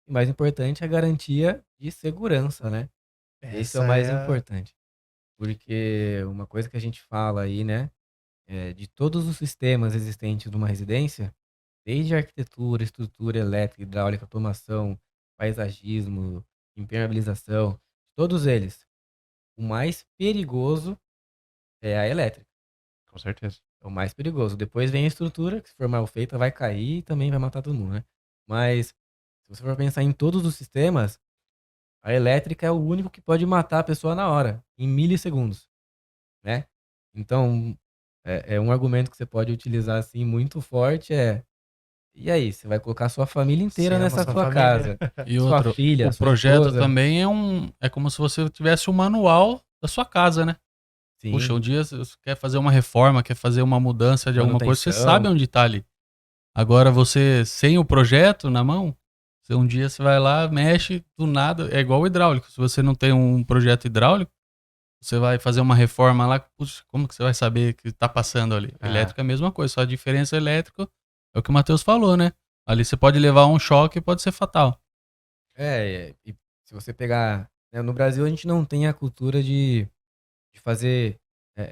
e mais importante é a garantia de segurança, né? Esse é o mais importante. Porque uma coisa que a gente fala aí, né? De todos os sistemas existentes numa residência, desde arquitetura, estrutura elétrica, hidráulica, automação, paisagismo, impermeabilização, todos eles, o mais perigoso é a elétrica. Com certeza. É o mais perigoso. Depois vem a estrutura, que se for mal feita vai cair e também vai matar todo mundo, né? Mas, se você for pensar em todos os sistemas, a elétrica é o único que pode matar a pessoa na hora, em milissegundos, né? Então, é um argumento que você pode utilizar assim muito forte, e aí, você vai colocar sua família inteira Você ama nessa sua sua família. casa. E Sua outro, filha, o sua projeto esposa. também é como se você tivesse o manual da sua casa, né? Sim, Puxa, um dia você quer fazer uma reforma, quer fazer uma mudança de alguma coisa, você manutenção. sabe onde tá ali. Agora você, sem o projeto na mão, um dia você vai lá, mexe, do nada, é igual o hidráulico. Se você não tem um projeto hidráulico, você vai fazer uma reforma lá, puxa, como que você vai saber que tá passando ali? Ah. Elétrico é a mesma coisa, só a diferença elétrica é o que o Matheus falou, né? Ali você pode levar um choque e pode ser fatal. E se você pegar, né, no Brasil a gente não tem a cultura de fazer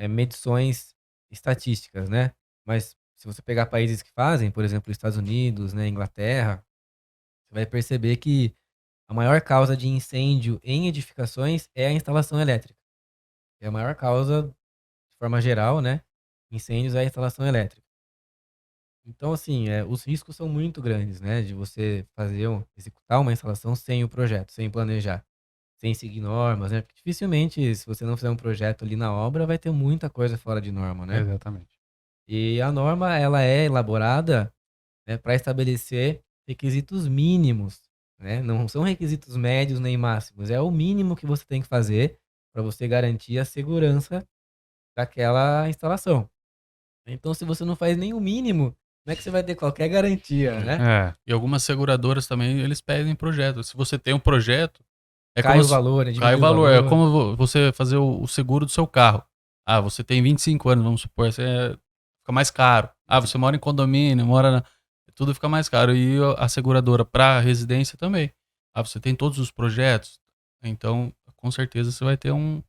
medições estatísticas, né? Mas se você pegar países que fazem, por exemplo, Estados Unidos, né, Inglaterra, você vai perceber que a maior causa de incêndio em edificações é a instalação elétrica. É a maior causa, de forma geral, né? Incêndios é a instalação elétrica. Então, assim, os riscos são muito grandes, né? De você executar uma instalação sem o projeto, sem planejar, sem seguir normas, né? Porque dificilmente, se você não fizer um projeto ali na obra, vai ter muita coisa fora de norma, né? Exatamente. E a norma, ela é elaborada, né, para estabelecer requisitos mínimos, né? Não são requisitos médios nem máximos, é o mínimo que você tem que fazer para você garantir a segurança daquela instalação. Então, se você não faz nem o mínimo, como é que você vai ter qualquer garantia, né? É. E algumas seguradoras também, eles pedem projeto. Se você tem um projeto, Cai como o valor, né? cai o Diminui valor. É como você fazer o seguro do seu carro. Ah, você tem 25 anos, vamos supor, fica mais caro. Ah, você mora em condomínio, tudo fica mais caro. E a seguradora para residência também. Ah, você tem todos os projetos, então com certeza você vai ter um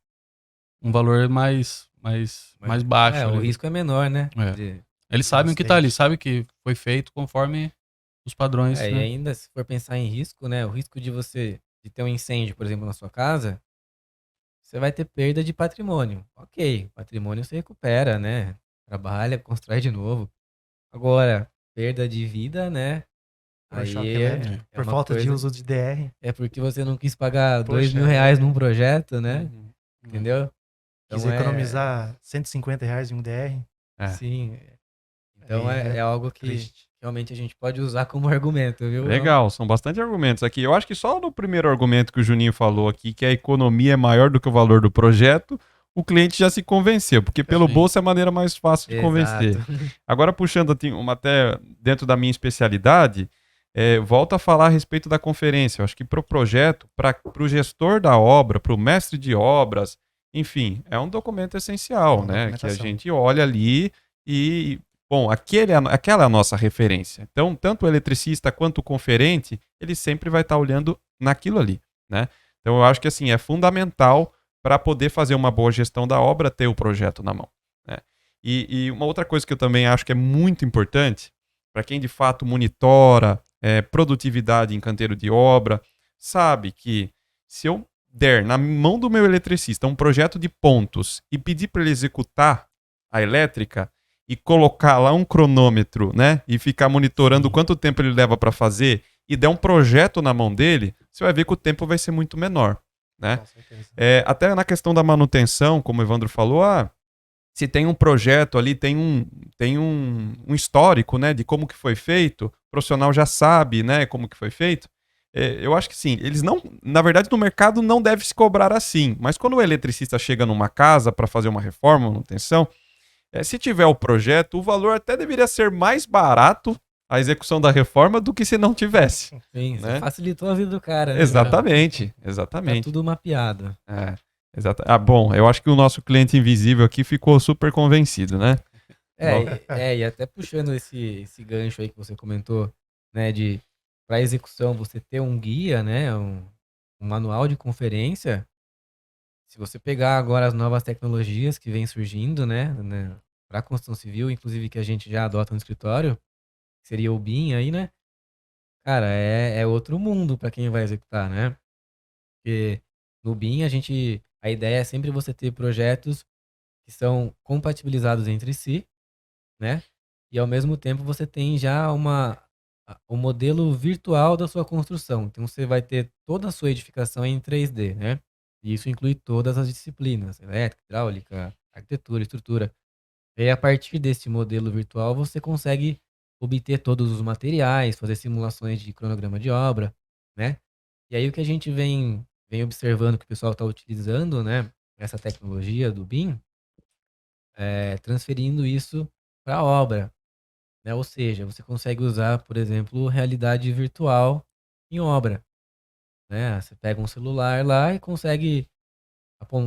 valor mais baixo. O ali. risco é menor, né? É. Eles sabem o que tá ali, sabem que foi feito conforme os padrões. E né? ainda, se for pensar em risco, né? O risco de ter um incêndio, por exemplo, na sua casa, você vai ter perda de patrimônio. Ok, patrimônio você recupera, né? Trabalha, constrói de novo. Agora, perda de vida, né? Para-choque Aí elétrico, é por uma falta de coisa- uso de DR. É porque você não quis pagar Poxa, R$ 2.000 num projeto, né? Uhum. Entendeu? Quis Então economizar R$ 150 em um DR. É. Sim. Então Aí é algo que triste. realmente a gente pode usar como argumento, viu? Legal, são bastante argumentos aqui. Eu acho que só no primeiro argumento que o Juninho falou aqui, que a economia é maior do que o valor do projeto, o cliente já se convenceu, porque pelo Sim. bolso é a maneira mais fácil de convencer. Exato. Agora, puxando até dentro da minha especialidade, volto a falar a respeito da conferência. Eu acho que para o projeto, para o gestor da obra, para o mestre de obras, enfim, é um documento essencial, Uma né? Que a documentação. gente olha ali e, bom, aquela é a nossa referência. Então, tanto o eletricista quanto o conferente, ele sempre vai estar olhando naquilo ali, né? Então, eu acho que assim é fundamental para poder fazer uma boa gestão da obra ter o projeto na mão, né? E uma outra coisa que eu também acho que é muito importante, para quem de fato monitora produtividade em canteiro de obra, sabe que se eu der na mão do meu eletricista um projeto de pontos e pedir para ele executar a elétrica e colocar lá um cronômetro, né, e ficar monitorando Sim. quanto tempo ele leva para fazer e der um projeto na mão dele, você vai ver que o tempo vai ser muito menor, né? Com certeza. Até na questão da manutenção, como o Evandro falou, se tem um projeto ali, tem um histórico, né, de como que foi feito, o profissional já sabe, né, como que foi feito. Eu acho que sim, eles não, na verdade no mercado não deve se cobrar assim, mas quando o eletricista chega numa casa para fazer uma reforma, manutenção, se tiver o projeto, o valor até deveria ser mais barato a execução da reforma do que se não tivesse. Sim, Né? você facilitou a vida do cara, né? Exatamente, Tá exatamente. tudo mapeado. Bom, eu acho que o nosso cliente invisível aqui ficou super convencido, né? E até puxando esse gancho aí que você comentou, né, de para execução você ter um guia, né, um manual de conferência. Se você pegar agora as novas tecnologias que vêm surgindo, né, para construção civil, inclusive que a gente já adota no escritório, que seria o BIM aí, né? Cara, é outro mundo para quem vai executar, né? Porque no BIM a ideia é sempre você ter projetos que são compatibilizados entre si, né? E ao mesmo tempo você tem já o modelo virtual da sua construção. Então você vai ter toda a sua edificação em 3D, né? E isso inclui todas as disciplinas, elétrica, hidráulica, arquitetura, estrutura. E aí, a partir desse modelo virtual, você consegue obter todos os materiais, fazer simulações de cronograma de obra, né? E aí o que a gente vem observando que o pessoal está utilizando, né? Essa tecnologia do BIM, transferindo isso para a obra, né? Ou seja, você consegue usar, por exemplo, realidade virtual em obra, né? Você pega um celular lá e consegue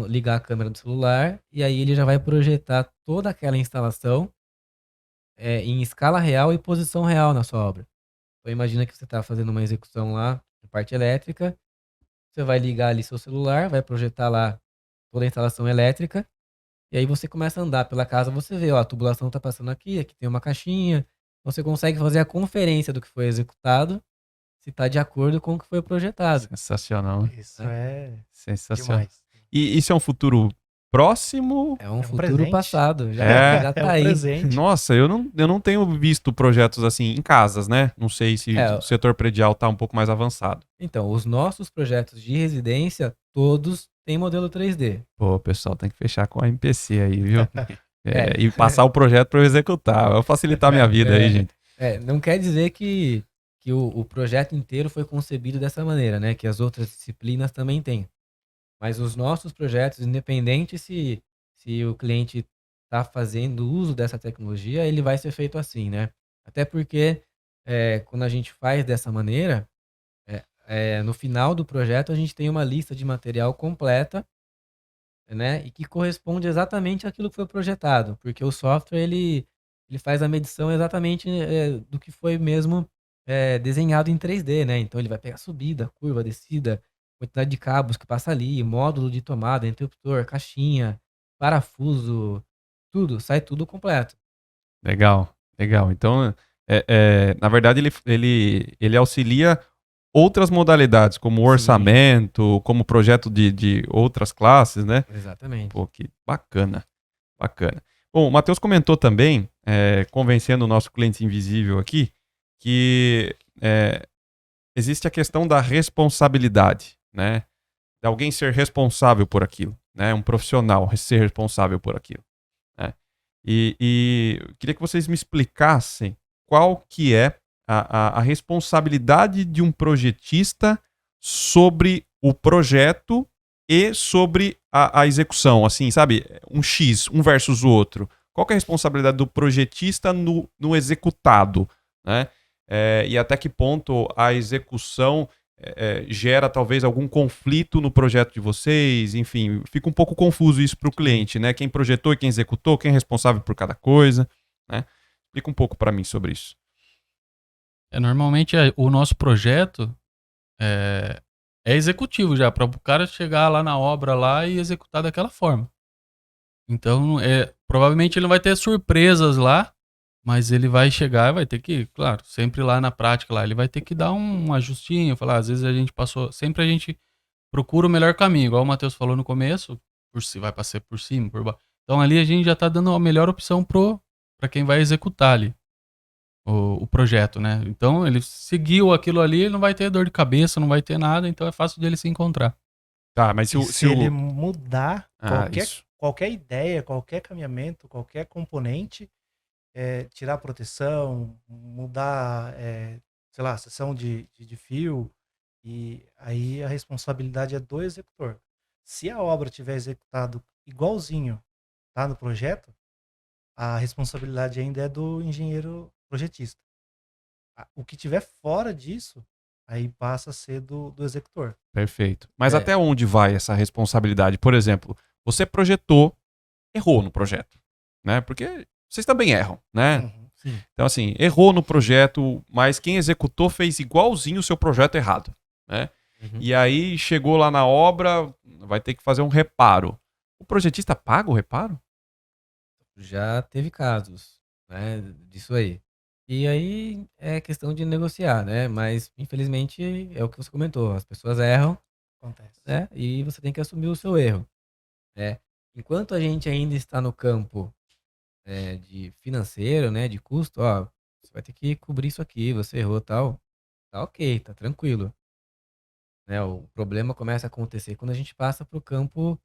ligar a câmera do celular e aí ele já vai projetar toda aquela instalação em escala real e posição real na sua obra. Então imagina que você está fazendo uma execução lá na parte elétrica, você vai ligar ali seu celular, vai projetar lá toda a instalação elétrica, e aí você começa a andar pela casa, você vê, ó, a tubulação está passando aqui, aqui tem uma caixinha, você consegue fazer a conferência do que foi executado, se está de acordo com o que foi projetado. Sensacional. Isso é Sensacional. demais. E isso é um futuro próximo? É um um futuro presente. passado, já, É. já É tá um aí. presente. Nossa, eu não tenho visto projetos assim em casas, né? Não sei se É. o setor predial tá um pouco mais avançado. Então, os nossos projetos de residência, todos têm modelo 3D. Pô, o pessoal tem que fechar com a MPC aí, viu? É. E passar o projeto para eu executar. Vai facilitar a minha vida aí, gente. Não quer dizer que o projeto inteiro foi concebido dessa maneira, né? Que as outras disciplinas também têm. Mas os nossos projetos, independente se o cliente está fazendo uso dessa tecnologia, ele vai ser feito assim, né? Até porque quando a gente faz dessa maneira, no final do projeto a gente tem uma lista de material completa, né? E que corresponde exatamente àquilo que foi projetado, porque o software ele faz a medição exatamente do que foi mesmo desenhado em 3D, né? Então ele vai pegar subida, curva, descida, quantidade de cabos que passa ali, módulo de tomada, interruptor, caixinha, parafuso, tudo, sai tudo completo. Legal, legal. Então, na verdade, ele auxilia outras modalidades, como Sim. orçamento, como projeto de outras classes, né? Exatamente. Pô, que bacana, bacana. Bom, o Matheus comentou também, convencendo o nosso cliente invisível aqui, que existe a questão da responsabilidade, né? De alguém ser responsável por aquilo, né? Um profissional ser responsável por aquilo, né? E eu queria que vocês me explicassem qual que é a responsabilidade de um projetista sobre o projeto e sobre a execução, assim, sabe? Um X, um versus o outro. Qual que é a responsabilidade do projetista no executado, né? E até que ponto a execução gera talvez algum conflito no projeto de vocês, enfim, fica um pouco confuso isso para o cliente, né? Quem projetou e quem executou, quem é responsável por cada coisa, né? Explica um pouco para mim sobre isso. Normalmente o nosso projeto é executivo já, para o cara chegar lá na obra lá e executar daquela forma. Então, provavelmente ele não vai ter surpresas lá, mas ele vai chegar e vai ter que, claro, sempre lá na prática, lá, ele vai ter que dar um ajustinho, falar, às vezes a gente passou, sempre a gente procura o melhor caminho, igual o Matheus falou no começo, vai passar por cima, por baixo. Então ali a gente já tá dando a melhor opção para quem vai executar ali o projeto, né? Então ele seguiu aquilo ali, ele não vai ter dor de cabeça, não vai ter nada, então é fácil de ele se encontrar. Tá, mas se ele mudar isso. qualquer ideia, qualquer caminhamento, qualquer componente, tirar a proteção, mudar, sei lá, a seção de fio, e aí a responsabilidade é do executor. Se a obra tiver executado igualzinho, tá, no projeto, a responsabilidade ainda é do engenheiro projetista. O que tiver fora disso, aí passa a ser do executor. Perfeito. Mas até onde vai essa responsabilidade? Por exemplo, você projetou, errou no projeto, né? Porque vocês também erram, né? Uhum, sim. Então, assim, errou no projeto, mas quem executou fez igualzinho o seu projeto errado, né? Uhum. E aí chegou lá na obra, vai ter que fazer um reparo. O projetista paga o reparo? Já teve casos, né, disso aí. E aí é questão de negociar, né? Mas infelizmente é o que você comentou, as pessoas erram, Acontece. né? E você tem que assumir o seu erro, né? Enquanto a gente ainda está no campo de financeiro, né, de custo, ó, você vai ter que cobrir isso aqui, você errou tal, tá ok, tá tranquilo, né? O problema começa a acontecer quando a gente passa para o campo,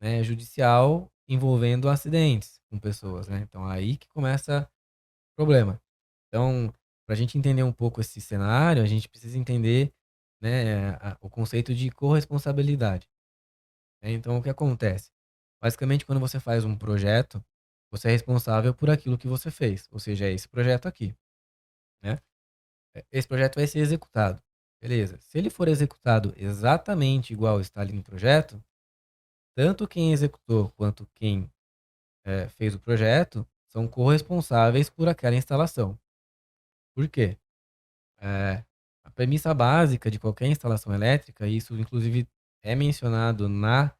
né, judicial envolvendo acidentes com pessoas, né? Então aí que começa o problema. Então, para a gente entender um pouco esse cenário, a gente precisa entender, né, o conceito de corresponsabilidade, né? Então, o que acontece? Basicamente, quando você faz um projeto, você é responsável por aquilo que você fez, ou seja, é esse projeto aqui, né? Esse projeto vai ser executado, beleza? Se ele for executado exatamente igual está ali no projeto, tanto quem executou quanto quem fez o projeto são corresponsáveis por aquela instalação. Por quê? A premissa básica de qualquer instalação elétrica, e isso inclusive é mencionado na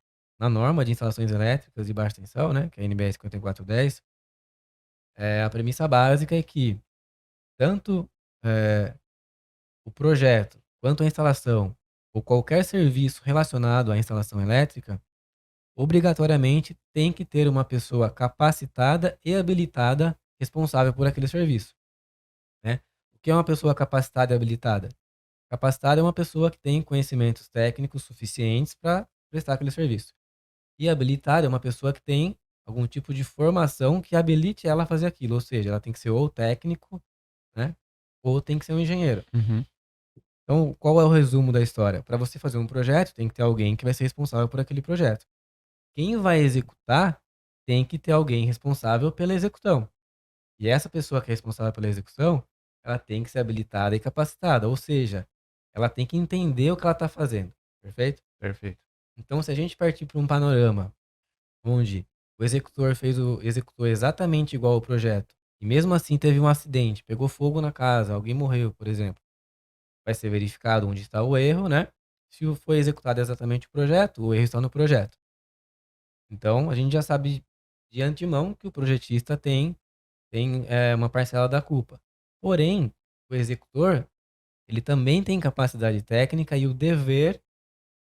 norma de instalações elétricas de baixa tensão, né, que é a NBR 5410, a premissa básica é que tanto o projeto quanto a instalação ou qualquer serviço relacionado à instalação elétrica, obrigatoriamente tem que ter uma pessoa capacitada e habilitada responsável por aquele serviço, né? O que é uma pessoa capacitada e habilitada? Capacitada é uma pessoa que tem conhecimentos técnicos suficientes para prestar aquele serviço. E habilitada é uma pessoa que tem algum tipo de formação que habilite ela a fazer aquilo. Ou seja, ela tem que ser ou técnico, né? Ou tem que ser um engenheiro. Então, qual é o resumo da história? Para você fazer um projeto, tem que ter alguém que vai ser responsável por aquele projeto. Quem vai executar tem que ter alguém responsável pela execução. E essa pessoa que é responsável pela execução, ela tem que ser habilitada e capacitada. Ou seja, ela tem que entender o que ela está fazendo. Perfeito? Perfeito. Então, se a gente partir para um panorama onde o executor executou exatamente igual ao projeto, e mesmo assim teve um acidente, pegou fogo na casa, alguém morreu, por exemplo, vai ser verificado onde está o erro, né? Se foi executado exatamente o projeto, o erro está no projeto. Então, a gente já sabe de antemão que o projetista tem uma parcela da culpa. Porém, o executor, ele também tem capacidade técnica e o dever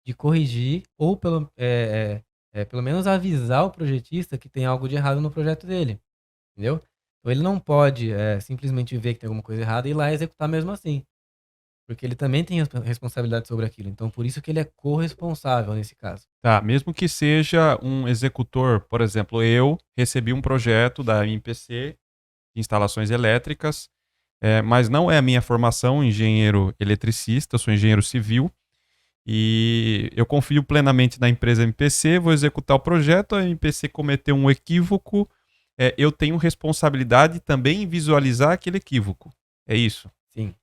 de corrigir ou pelo menos avisar o projetista que tem algo de errado no projeto dele, entendeu? Então ele não pode simplesmente ver que tem alguma coisa errada e ir lá executar mesmo assim. Porque ele também tem responsabilidade sobre aquilo. Então, por isso que ele é corresponsável nesse caso. Tá, mesmo que seja um executor, por exemplo, eu recebi um projeto da MPC de instalações elétricas, mas não é a minha formação, engenheiro eletricista, eu sou engenheiro civil, e eu confio plenamente na empresa MPC, vou executar o projeto, a MPC cometeu um equívoco, eu tenho responsabilidade também em visualizar aquele equívoco. É isso? Sim.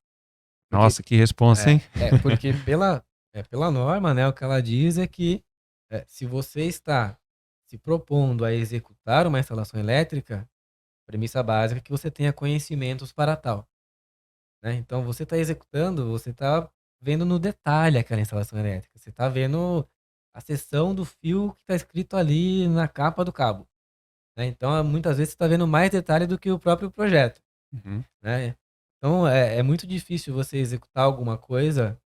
Nossa, que responsa, hein? Porque pela norma, né, o que ela diz é que se você está se propondo a executar uma instalação elétrica, a premissa básica é que você tenha conhecimentos para tal. Né? Então, você está executando, você está vendo no detalhe aquela instalação elétrica. Você está vendo a seção do fio que está escrito ali na capa do cabo. Né? Então, muitas vezes, você está vendo mais detalhe do que o próprio projeto. Uhum. Né? Então, é muito difícil você executar alguma coisa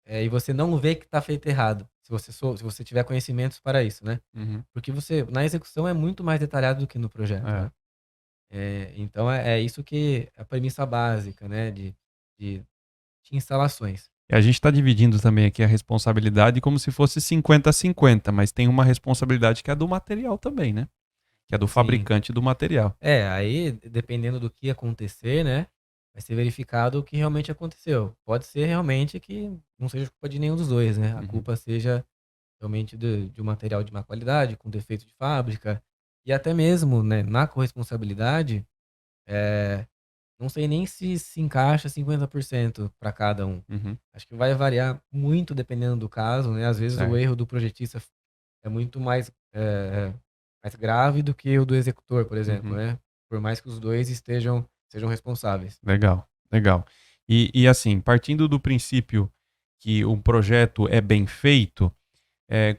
e você não ver que está feito errado, se você tiver conhecimentos para isso, né? Uhum. Porque na execução é muito mais detalhado do que no projeto, né? Então, é isso que é a premissa básica, né, de instalações. E a gente está dividindo também aqui a responsabilidade como se fosse 50-50, mas tem uma responsabilidade que é do material também, né? Que é do Sim. fabricante do material. Aí, dependendo do que acontecer, né, vai ser verificado o que realmente aconteceu. Pode ser realmente que não seja culpa de nenhum dos dois, né? A Uhum. culpa seja realmente de um material de má qualidade, com defeito de fábrica, e até mesmo, né, na corresponsabilidade, não sei nem se encaixa 50% para cada um. Uhum. Acho que vai variar muito dependendo do caso, né? Às vezes o Certo. erro do projetista é muito mais grave do que o do executor, por exemplo, Uhum. né? Por mais que os dois sejam responsáveis. Legal, legal. E assim, partindo do princípio que um projeto é bem feito,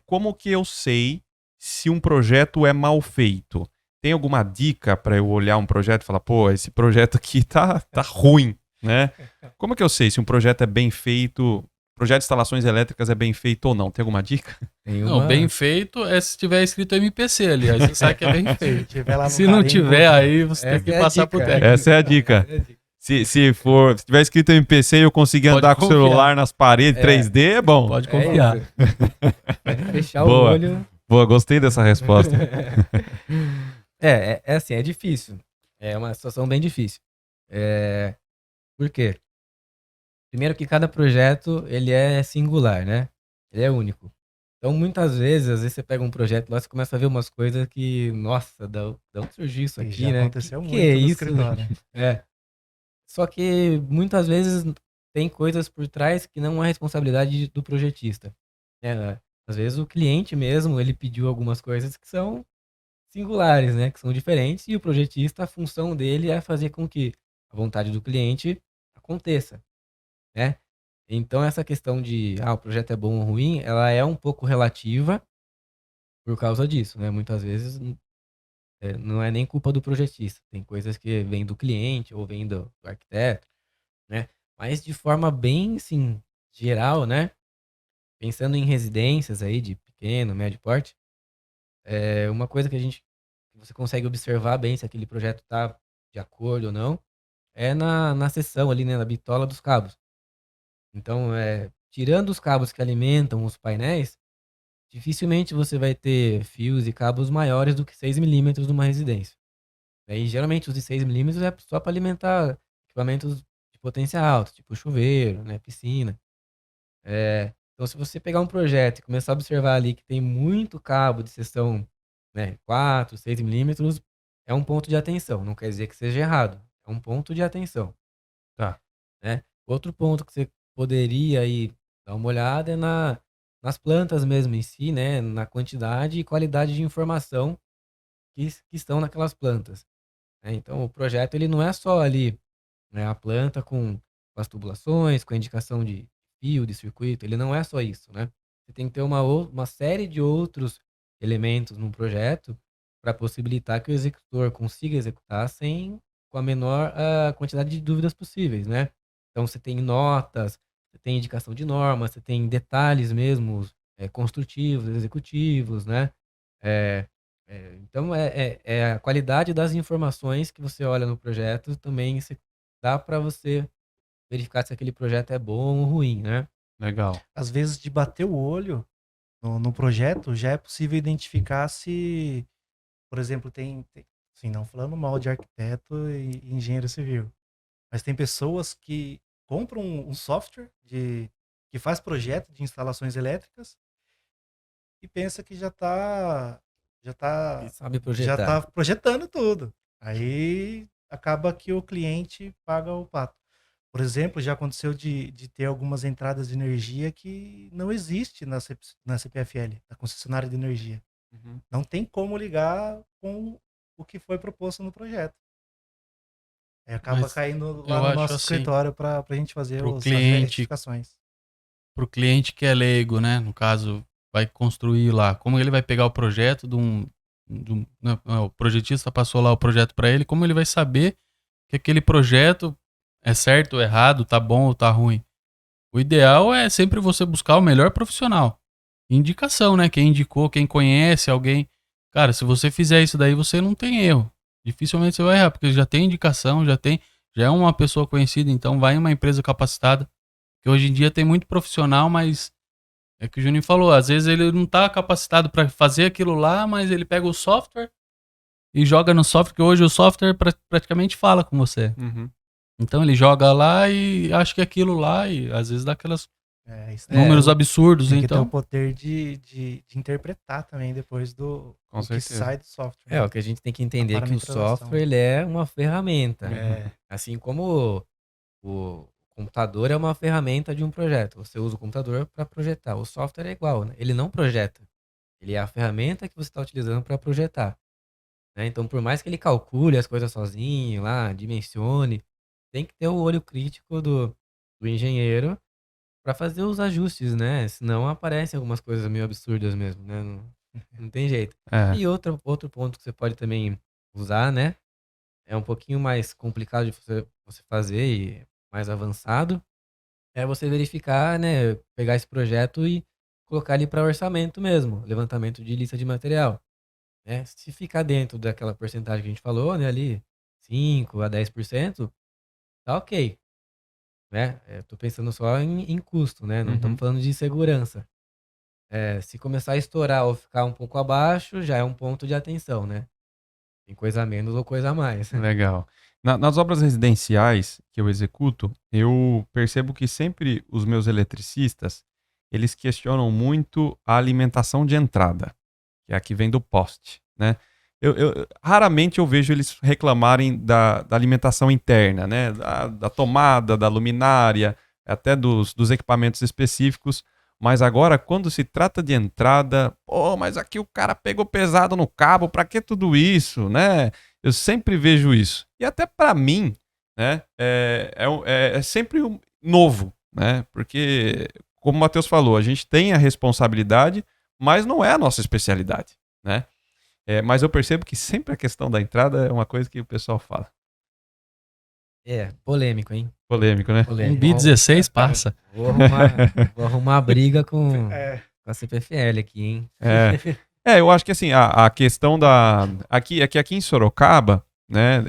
como que eu sei se um projeto é mal feito? Tem alguma dica para eu olhar um projeto e falar, pô, esse projeto aqui tá ruim, né? Como é que eu sei se um projeto é bem feito, projeto de instalações elétricas é bem feito ou não? Tem alguma dica? Tem Não, uma... bem feito é se tiver escrito MPC ali, aí você sabe que é bem Se feito. tiver lá no Se não carimbo, tiver, aí você tem Essa que é a passar pro dica. técnico. Essa é a dica. Se tiver escrito MPC e eu conseguir Pode andar com o confiar. celular nas paredes 3D, é bom. Pode É confiar. isso. Pode fechar o Boa. olho. Boa, gostei dessa resposta. É assim, é difícil. É uma situação bem difícil. Por quê? Primeiro que cada projeto, ele é singular, né? Ele é único. Então, muitas vezes, às vezes você pega um projeto lá, você começa a ver umas coisas que, nossa, da onde surgiu isso e aqui, já né? aconteceu Que muito é no isso? escritório. É. Só que muitas vezes tem coisas por trás que não é responsabilidade do projetista. Né? Às vezes o cliente mesmo, ele pediu algumas coisas que são singulares, né? Que são diferentes, e o projetista, a função dele é fazer com que a vontade do cliente aconteça, né? Então essa questão de, o projeto é bom ou ruim, ela é um pouco relativa por causa disso, né? Muitas vezes não é nem culpa do projetista, tem coisas que vêm do cliente ou vêm do arquiteto, né? Mas de forma bem, assim, geral, né? Pensando em residências aí de pequeno, médio porte, uma coisa que você consegue observar bem se aquele projeto está de acordo ou não, é na seção ali, né, na bitola dos cabos. Então, tirando os cabos que alimentam os painéis, dificilmente você vai ter fios e cabos maiores do que 6 milímetros numa residência. Aí, geralmente, os de 6 milímetros é só para alimentar equipamentos de potência alta, tipo chuveiro, né, piscina. Então, se você pegar um projeto e começar a observar ali que tem muito cabo de seção, né, 4, 6 milímetros, é um ponto de atenção. Não quer dizer que seja errado, é um ponto de atenção. Tá. Né? Outro ponto que você poderia aí dar uma olhada é nas plantas mesmo em si, né, na quantidade e qualidade de informação que estão naquelas plantas. Né? Então, o projeto ele não é só ali, né, a planta com as tubulações, com a indicação de fio, de circuito, ele não é só isso, né? Você tem que ter uma série de outros elementos num projeto para possibilitar que o executor consiga executar com a menor quantidade de dúvidas possíveis, né? Então, você tem notas, você tem indicação de normas, você tem detalhes mesmo, construtivos, executivos, né? É, então, é a qualidade das informações que você olha no projeto também dá para você verificar se aquele projeto é bom ou ruim, né? Legal. Às vezes, de bater o olho no projeto, já é possível identificar se, por exemplo, assim, não falando mal de arquiteto e engenheiro civil, mas tem pessoas que compram um software que faz projeto de instalações elétricas e pensa que já E tá, sabe já projetar. tá projetando tudo. Aí acaba que o cliente paga o pato. Por exemplo, já aconteceu de ter algumas entradas de energia que não existe na CPFL, na concessionária de energia. Uhum. Não tem como ligar com o que foi proposto no projeto. Aí acaba Mas caindo lá eu no acho nosso assim, escritório para a gente fazer pro as cliente, verificações. pro cliente que é leigo, né? No caso, vai construir lá. Como ele vai pegar o projeto né, o projetista passou lá o projeto para ele, como ele vai saber que aquele projeto é certo ou errado, tá bom ou tá ruim? O ideal é sempre você buscar o melhor profissional. Indicação, né? Quem indicou, quem conhece alguém. Cara, se você fizer isso daí, você não tem erro. Dificilmente você vai errar, porque já tem indicação, já é uma pessoa conhecida, então vai em uma empresa capacitada. Que hoje em dia tem muito profissional, mas é que o Juninho falou, às vezes ele não tá capacitado para fazer aquilo lá, mas ele pega o software e joga no software, que hoje o software praticamente fala com você. Uhum. Então ele joga lá e acha que é aquilo lá, e às vezes dá aqueles Isso números absurdos, tem que ter o então. poder de interpretar também depois do Com que certeza. sai do software. É, né? o que a gente tem que A entender é que o parametrização. software ele é uma ferramenta. É, Assim como o computador é uma ferramenta de um projeto. Você usa o computador para projetar. O software é igual, né? Ele não projeta. Ele é a ferramenta que você está utilizando para projetar. Né? Então, por mais que ele calcule as coisas sozinho, lá, dimensione, tem que ter o olho crítico do engenheiro para fazer os ajustes, né? Senão aparecem algumas coisas meio absurdas mesmo, né? Não tem jeito. É. E outro ponto que você pode também usar, né? É um pouquinho mais complicado de você fazer e mais avançado, é você verificar, né? Pegar esse projeto e colocar ele para orçamento mesmo, levantamento de lista de material. Né? Se ficar dentro daquela porcentagem que a gente falou, né? Ali, 5 a 10%, tá ok. Né? Tô pensando só em custo, né? Não Uhum. estamos falando de segurança. Se começar a estourar ou ficar um pouco abaixo, já é um ponto de atenção, né? Tem coisa a menos ou coisa a mais. Legal. Nas obras residenciais que eu executo, eu percebo que sempre os meus eletricistas, eles questionam muito a alimentação de entrada, que é a que vem do poste, né? Raramente eu vejo eles reclamarem da alimentação interna, né? Da tomada, da luminária, até dos equipamentos específicos. Mas agora, quando se trata de entrada, pô, mas aqui o cara pegou pesado no cabo, pra que tudo isso, né? Eu sempre vejo isso. E até para mim, né, é sempre novo, né? Porque, como o Matheus falou, a gente tem a responsabilidade, mas não é a nossa especialidade, né? Mas eu percebo que sempre a questão da entrada é uma coisa que o pessoal fala. Polêmico, hein? Polêmico, né? Polêmico. Bi 16 passa. Vou arrumar briga com é, a CPFL aqui, hein? Eu acho que assim, a questão aqui em Sorocaba, né,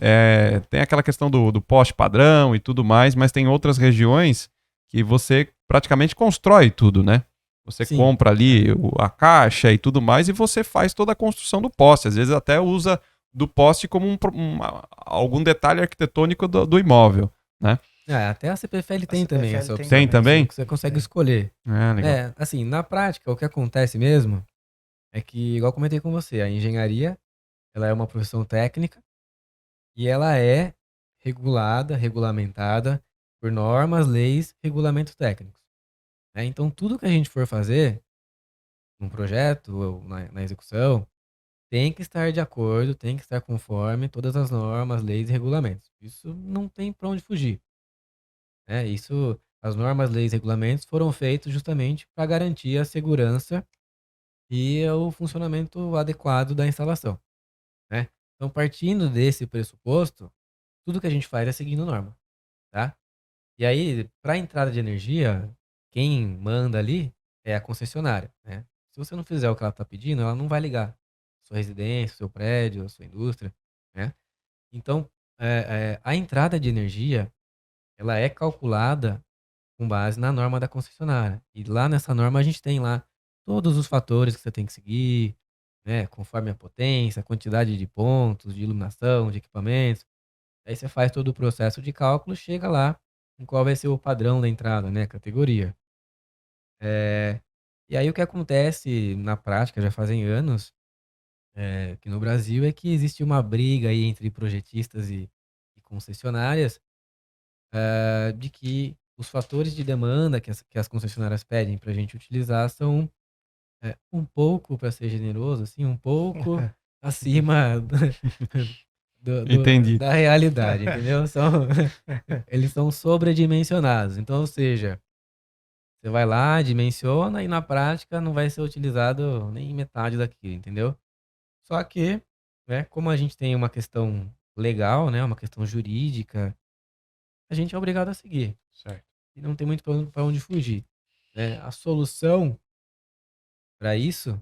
tem aquela questão do poste padrão e tudo mais, mas tem outras regiões que você praticamente constrói tudo, né? Você Sim. compra ali a caixa e tudo mais e você faz toda a construção do poste. Às vezes até usa do poste como algum detalhe arquitetônico do imóvel, né? Até a CPFL tem CPFL também essa tem opção. Tem também? Você consegue escolher. Legal. Assim, na prática, o que acontece mesmo é que, igual eu comentei com você, a engenharia, ela é uma profissão técnica e ela é regulamentada por normas, leis, regulamentos técnicos. Né? Então, tudo que a gente for fazer num projeto ou na execução tem que estar de acordo, tem que estar conforme todas as normas, leis e regulamentos. Isso não tem para onde fugir. Né? As normas, leis e regulamentos foram feitos justamente para garantir a segurança e o funcionamento adequado da instalação. Né? Então, partindo desse pressuposto, tudo que a gente faz é seguindo norma. Tá? E aí, para a entrada de energia, quem manda ali é a concessionária. Né? Se você não fizer o que ela está pedindo, ela não vai ligar sua residência, seu prédio, sua indústria. Né? Então, a entrada de energia ela é calculada com base na norma da concessionária. E lá nessa norma a gente tem lá todos os fatores que você tem que seguir, né? Conforme a potência, a quantidade de pontos, de iluminação, de equipamentos. Aí você faz todo o processo de cálculo, chega lá em qual vai ser o padrão da entrada, né? Categoria. E aí o que acontece na prática, já fazem anos, aqui no Brasil, é que existe uma briga aí entre projetistas e concessionárias, de que os fatores de demanda que as concessionárias pedem para a gente utilizar são um pouco, para ser generoso, assim, um pouco acima Entendi. da realidade, entendeu? Eles são sobredimensionados. Então, ou seja, você vai lá, dimensiona e na prática não vai ser utilizado nem metade daquilo, entendeu? Só que, né, como a gente tem uma questão legal, né, uma questão jurídica, a gente é obrigado a seguir. Certo. E não tem muito para onde fugir, né? A solução para isso,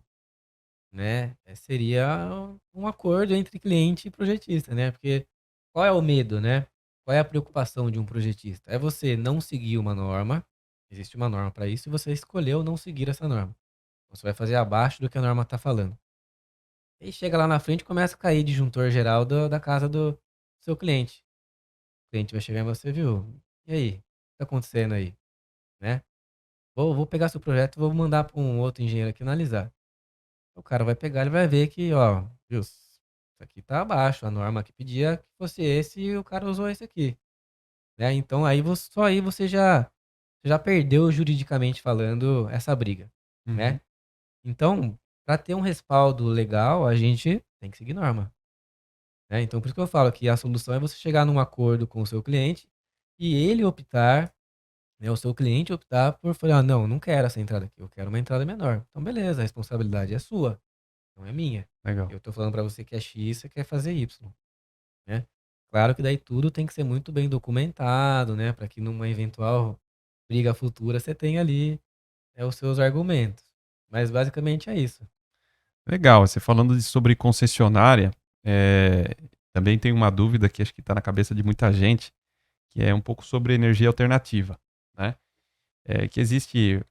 né, seria um acordo entre cliente e projetista, né? Porque qual é o medo, né? Qual é a preocupação de um projetista? É você não seguir uma norma, existe uma norma para isso, e você escolheu não seguir essa norma. Você vai fazer abaixo do que a norma está falando. E chega lá na frente e começa a cair disjuntor geral da casa do seu cliente. O cliente vai chegar em você, viu? E aí? O que tá acontecendo aí? Né? Vou pegar seu projeto e vou mandar para um outro engenheiro aqui analisar. O cara vai pegar, ele vai ver que, ó, viu? Isso aqui tá abaixo, a norma que pedia que fosse esse e o cara usou esse aqui. Né? Então aí só aí você já perdeu juridicamente falando essa briga, Uhum. né? Então, para ter um respaldo legal, a gente tem que seguir norma. Né? Então, por isso que eu falo que a solução é você chegar num acordo com o seu cliente e ele optar, né, o seu cliente optar por falar, não, não quero essa entrada aqui, eu quero uma entrada menor. Então, beleza, a responsabilidade é sua, não é minha. Legal. Eu tô falando para você que é X, você quer fazer Y, né? Claro que daí tudo tem que ser muito bem documentado, né, para que numa eventual briga futura você tenha ali os seus argumentos. Mas basicamente é isso. Legal. Você falando sobre concessionária, é, também tem uma dúvida que acho que está na cabeça de muita gente, que é um pouco sobre energia alternativa, né? Que existe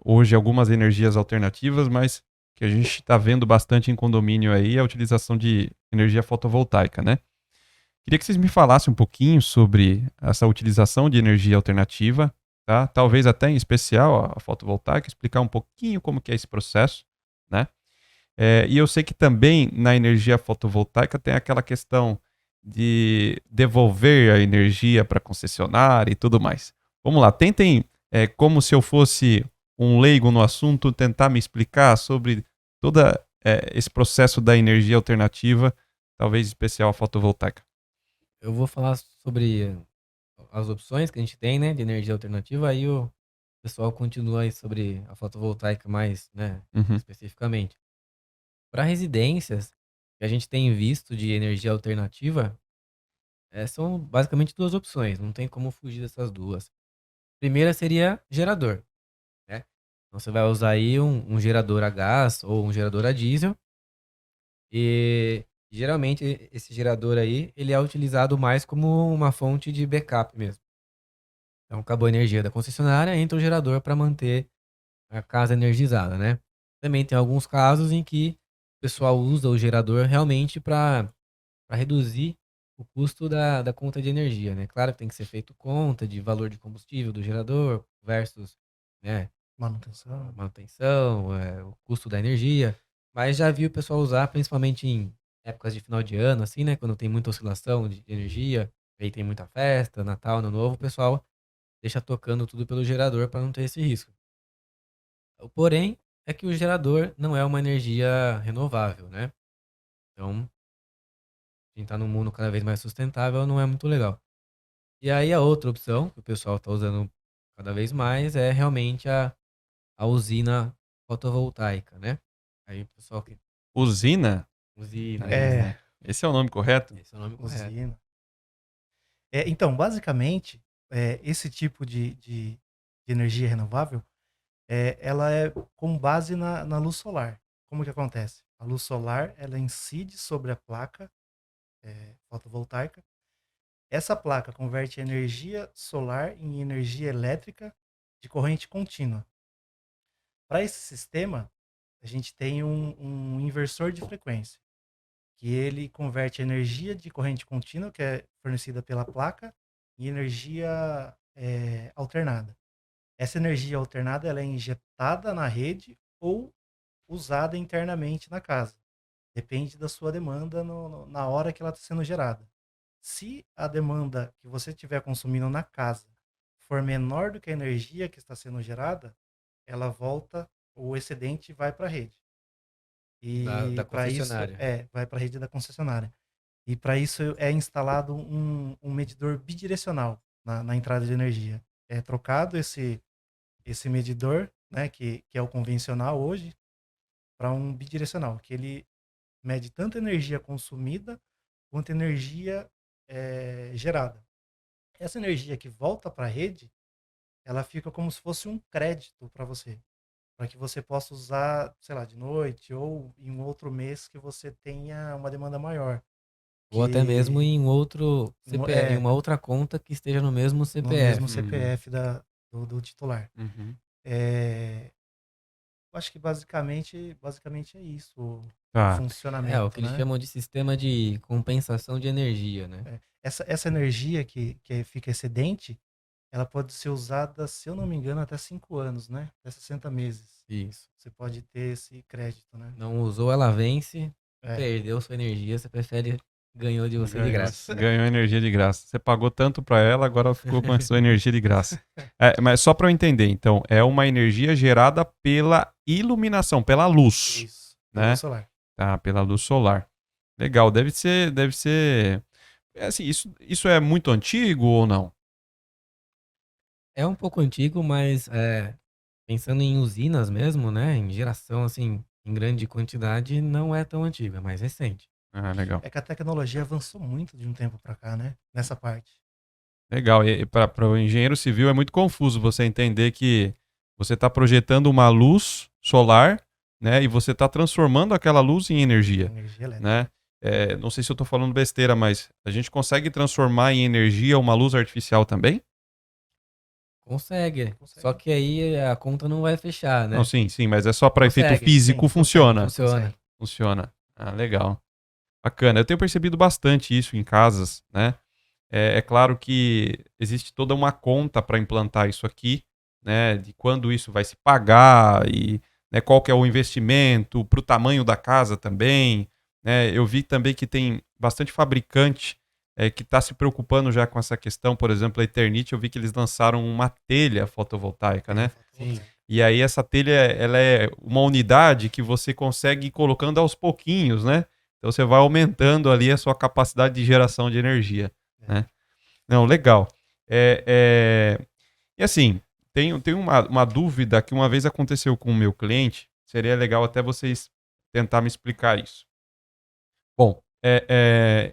hoje algumas energias alternativas, mas que a gente está vendo bastante em condomínio aí é a utilização de energia fotovoltaica, né? Queria que vocês me falassem um pouquinho sobre essa utilização de energia alternativa, tá? Talvez até em especial a fotovoltaica, explicar um pouquinho como que é esse processo, né? E eu sei que também na energia fotovoltaica tem aquela questão de devolver a energia para a concessionária e tudo mais. Vamos lá, tentem, como se eu fosse um leigo no assunto, tentar me explicar sobre todo esse processo da energia alternativa, talvez especial a fotovoltaica. Eu vou falar sobre as opções que a gente tem, né, de energia alternativa, aí o pessoal continua aí sobre a fotovoltaica mais, né, Uhum. especificamente. Para residências, que a gente tem visto de energia alternativa, são basicamente duas opções, não tem como fugir dessas duas. Primeira seria gerador, né? Então você vai usar aí um gerador a gás ou um gerador a diesel, e geralmente esse gerador aí, ele é utilizado mais como uma fonte de backup mesmo. Então acabou a energia da concessionária, entra o gerador para manter a casa energizada, né? Também tem alguns casos em que o pessoal usa o gerador realmente para reduzir o custo da conta de energia, né? Claro que tem que ser feito conta de valor de combustível do gerador versus, né, a Manutenção. manutenção, o custo da energia. Mas já vi o pessoal usar, principalmente em épocas de final de ano, assim, né? Quando tem muita oscilação de energia, aí tem muita festa, Natal, Ano Novo, o pessoal deixa tocando tudo pelo gerador para não ter esse risco. O porém é que o gerador não é uma energia renovável, né? Então, a gente tá num mundo cada vez mais sustentável, não é muito legal. E aí a outra opção que o pessoal está usando cada vez mais é realmente a usina fotovoltaica, né? Aí o pessoal que Usina? usina, isso. É, Esse é o nome correto? Esse é o nome correto. usina. Então, basicamente, esse tipo de energia renovável, ela é com base na luz solar. Como que acontece? A luz solar, ela incide sobre a placa fotovoltaica Essa placa converte energia solar em energia elétrica de corrente contínua. Para esse sistema, a gente tem um inversor de frequência, que ele converte energia de corrente contínua, que é fornecida pela placa, em energia alternada. Essa energia alternada ela é injetada na rede ou usada internamente na casa. Depende da sua demanda na hora que ela está sendo gerada. Se a demanda que você estiver consumindo na casa for menor do que a energia que está sendo gerada, ela volta, o excedente vai para a rede. Da E para isso, concessionária. vai para a rede da concessionária. E para isso é instalado um medidor bidirecional na entrada de energia. É trocado esse medidor, né, que é o convencional hoje, para um bidirecional, que ele mede tanto energia consumida quanto energia gerada. Essa energia que volta para a rede, ela fica como se fosse um crédito para você, para que você possa usar, sei lá, de noite ou em um outro mês que você tenha uma demanda maior. Ou até mesmo Que em outro em uma outra conta que esteja no mesmo no CPF. mesmo CPF do titular. Uhum. Eu acho que basicamente é isso o Tá. funcionamento, O que eles né? chamam de sistema de compensação de energia, né? Essa energia que fica excedente, ela pode ser usada, se eu não me engano, até 5 anos, né? Até 60 meses. Isso. Você pode ter esse crédito, né? Não usou, ela vence, É. perdeu sua energia, você prefere ganhou de você de graça. Ganhou energia de graça. Você pagou tanto pra ela, agora ficou com a sua energia de graça. Mas só pra eu entender, então, é uma energia gerada pela iluminação, pela luz, Isso. né? Luz solar. Tá, pela luz solar. Legal, deve ser. Assim, isso é muito antigo ou não? É um pouco antigo, mas pensando em usinas mesmo, né? Em geração assim, em grande quantidade, não é tão antigo, é mais recente. Ah, legal. É que a tecnologia avançou muito de um tempo para cá, né? Nessa parte. Legal. E para o engenheiro civil é muito confuso você entender que você está projetando uma luz solar, né? E você está transformando aquela luz em energia, Energia elétrica. né? Não sei se eu estou falando besteira, mas a gente consegue transformar em energia uma luz artificial também? Consegue. Consegue. Só que aí a conta não vai fechar, né? Não, sim, mas é só para efeito Consegue, físico, sim, funciona. Funciona. Funciona. Ah, legal. Bacana. Eu tenho percebido bastante isso em casas, né? É claro que existe toda uma conta para implantar isso aqui, né? De quando isso vai se pagar e, né, qual que é o investimento, para o tamanho da casa também, né? Eu vi também que tem bastante fabricante que está se preocupando já com essa questão. Por exemplo, a Eternit, eu vi que eles lançaram uma telha fotovoltaica, né? Sim. E aí essa telha, ela é uma unidade que você consegue ir colocando aos pouquinhos, né? Então você vai aumentando ali a sua capacidade de geração de energia, né? Não, legal. E assim, tem uma dúvida que uma vez aconteceu com o meu cliente, seria legal até vocês tentar me explicar isso. Bom,